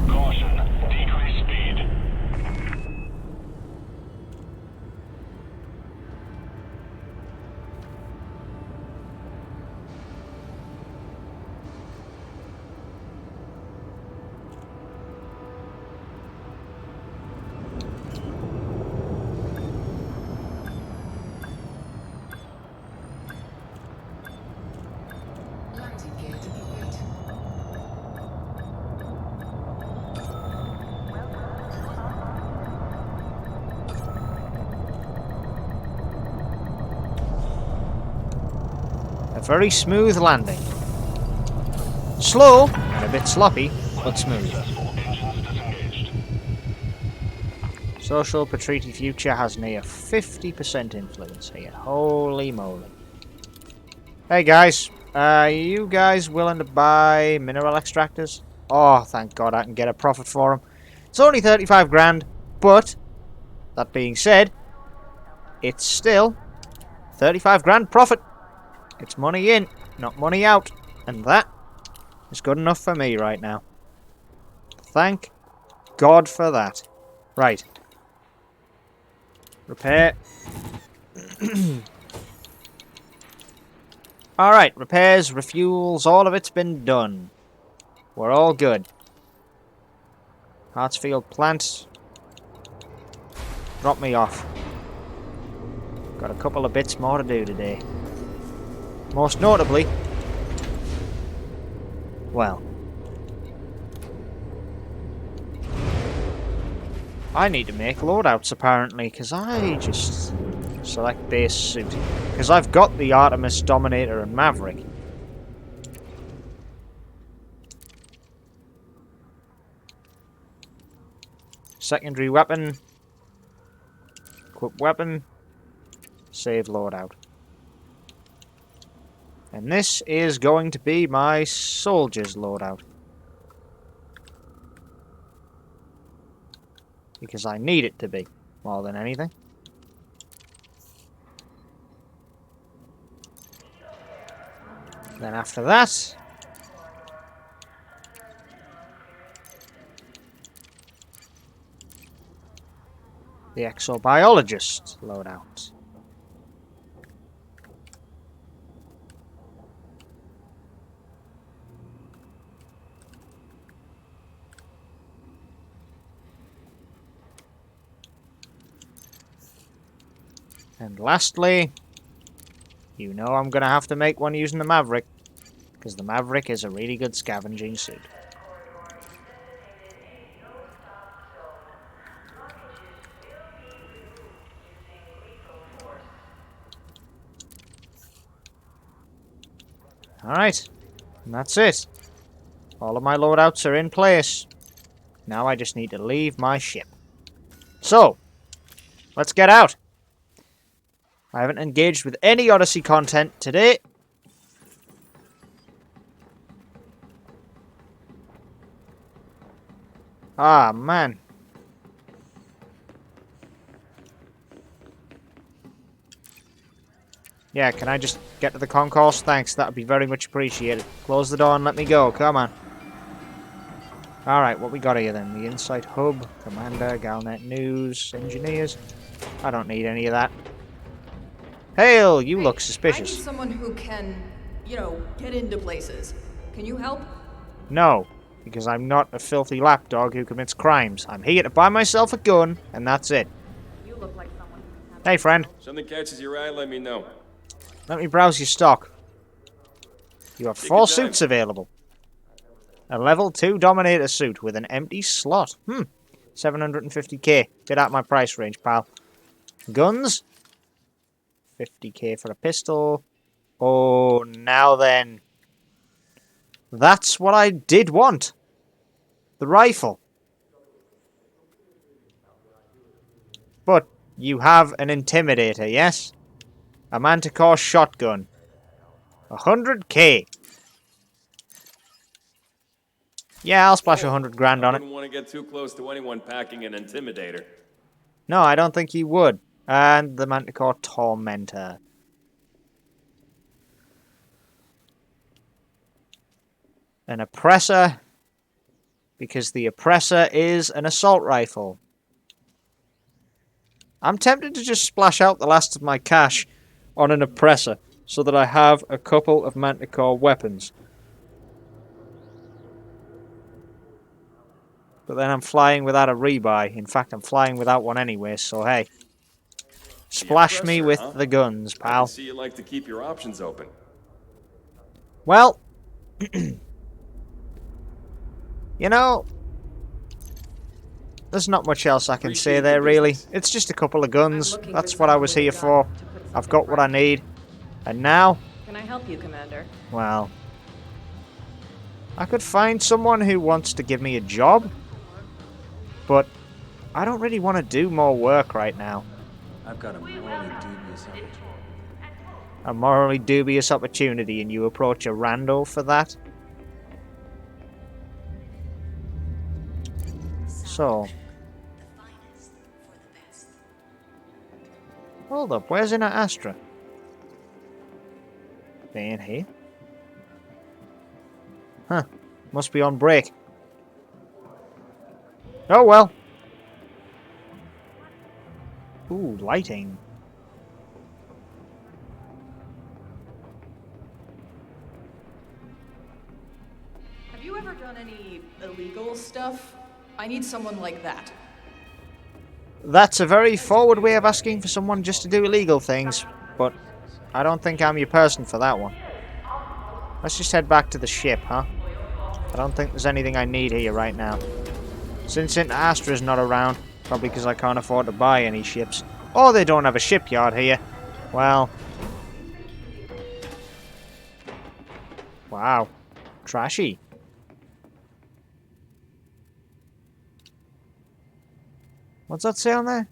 Caution, decrease speed. Landing gear deployed. A very smooth landing. Slow and a bit sloppy, but smooth. Successful. Engines disengaged. Social Patriti Future has near 50% influence here. Holy moly. Hey guys, are you guys willing to buy mineral extractors? Oh, thank God I can get a profit for them. It's only 35 grand, but that being said, it's still 35 grand profit. It's money in, not money out, and that is good enough for me right now. Thank God for that. Right. Repair. Alright, repairs, refuels, all of it's been done. We're all good. Hartsfield plant. Drop me off. Got a couple of bits more to do today. Most notably, well, I need to make loadouts apparently, because I just select base suit. Because I've got the Artemis, Dominator and Maverick. Secondary weapon. Equip weapon. Save loadout. And this is going to be my soldier's loadout. Because I need it to be, more than anything. Then after that, the exobiologist loadout. And lastly, you know I'm going to have to make one using the Maverick, because the Maverick is a really good scavenging suit. Alright, and that's it. All of my loadouts are in place. Now I just need to leave my ship. So, let's get out. I haven't engaged with any Odyssey content today. Ah, man. Yeah, can I just get to the concourse? Thanks, that would be very much appreciated. Close the door and let me go, come on. Alright, what we got here then? The Insight Hub, Commander, Galnet News, Engineers. I don't need any of that. Hail, you look I need suspicious. someone who can, get into places. Can you help? No, because I'm not a filthy lapdog who commits crimes. I'm here to buy myself a gun, and that's it. You look like someone. Hey, friend. Something catches your eye, let me know. Let me browse your stock. You have Take 4 your time. suits available. A level 2 Dominator suit with an empty slot. 750k. Bit out my price range, pal. Guns? 50k for a pistol. Oh, now then. That's what I did want. The rifle. But you have an Intimidator, yes? A Manticore shotgun. 100k. Yeah, I'll splash 100 grand on I it. wouldn't want to get too close to anyone packing an Intimidator. No, I don't think you would. And the Manticore Tormentor. An Oppressor. Because the Oppressor is an assault rifle. I'm tempted to just splash out the last of my cash on an Oppressor, so that I have a couple of Manticore weapons. But then I'm flying without a rebuy. In fact, I'm flying without one anyway, so hey. Splash me Oppressor, with huh? the guns, I pal. can see you like to keep your options open. Well, you know, there's not much else I can say Appreciate there, the really. business. It's just a couple of guns. looking That's for what I was someone here with a for. gun to put I've something got what I right. need. And now, Can I help you, Commander? well, I could find someone who wants to give me a job, but I don't really want to do more work right now. I've got a morally dubious opportunity. A morally dubious opportunity, and you approach a rando for that? So, hold up, where's Inner Astra? They ain't here. Huh, must be on break. Oh well. Ooh, lighting. Have you ever done any illegal stuff? I need someone like that. That's a very forward way of asking for someone just to do illegal things, but I don't think I'm your person for that one. Let's just head back to the ship, huh? I don't think there's anything I need here right now. Since Inter Astra's not around, probably because I can't afford to buy any ships, or they don't have a shipyard here, well... Wow. Trashy. What's that say on there?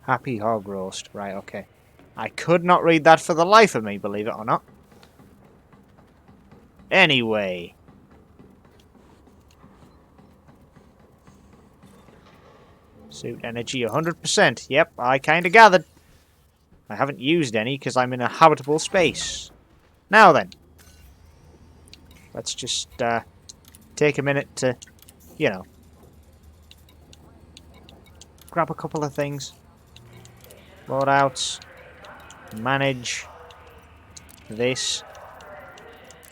Happy hog roast. Right, okay. I could not read that for the life of me, believe it or not. Anyway. Suit energy 100%. Yep, I kinda gathered. I haven't used any because I'm in a habitable space. Now then. Let's just take a minute to, you know, grab a couple of things. Loadouts. Manage. This.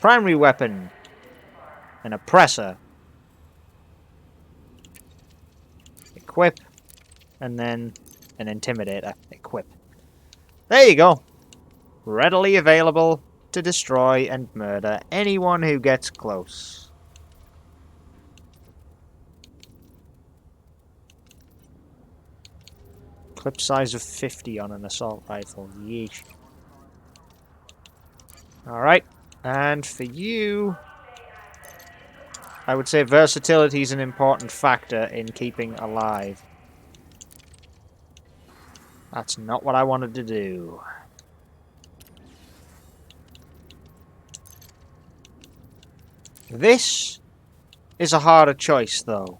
Primary weapon. An oppressor. Equip. And then an intimidator. Equip. There you go. Readily available to destroy and murder anyone who gets close. Clip size of 50 on an assault rifle. Yeesh. Alright. And for you... I would say versatility is an important factor in keeping alive. That's not what I wanted to do. This is a harder choice, though.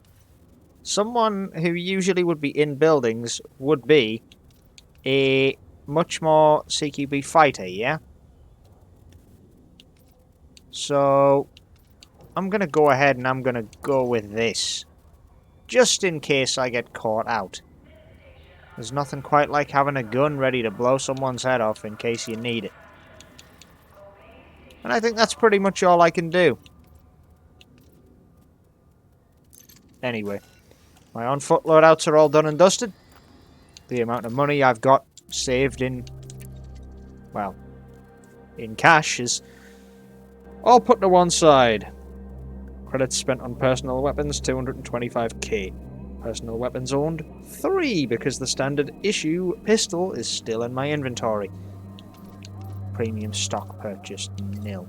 someone who usually would be in buildings would be a much more CQB fighter, yeah? So, I'm going to go ahead and I'm going to go with this. Just in case I get caught out. There's nothing quite like having a gun ready to blow someone's head off in case you need it. And I think that's pretty much all I can do. Anyway, my on-foot loadouts are all done and dusted. The amount of money I've got saved in, well, in cash is all put to one side. Credits spent on personal weapons, 225k. Personal weapons owned, 3, because the standard issue pistol is still in my inventory. Premium stock purchased, 0.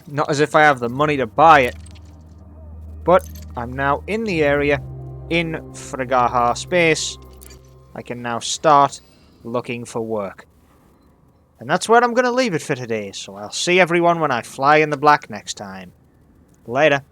Not as if I have the money to buy it. But I'm now in the area, in Frigaha space. I can now start looking for work. And that's where I'm going to leave it for today, so I'll see everyone when I fly in the black next time. Later.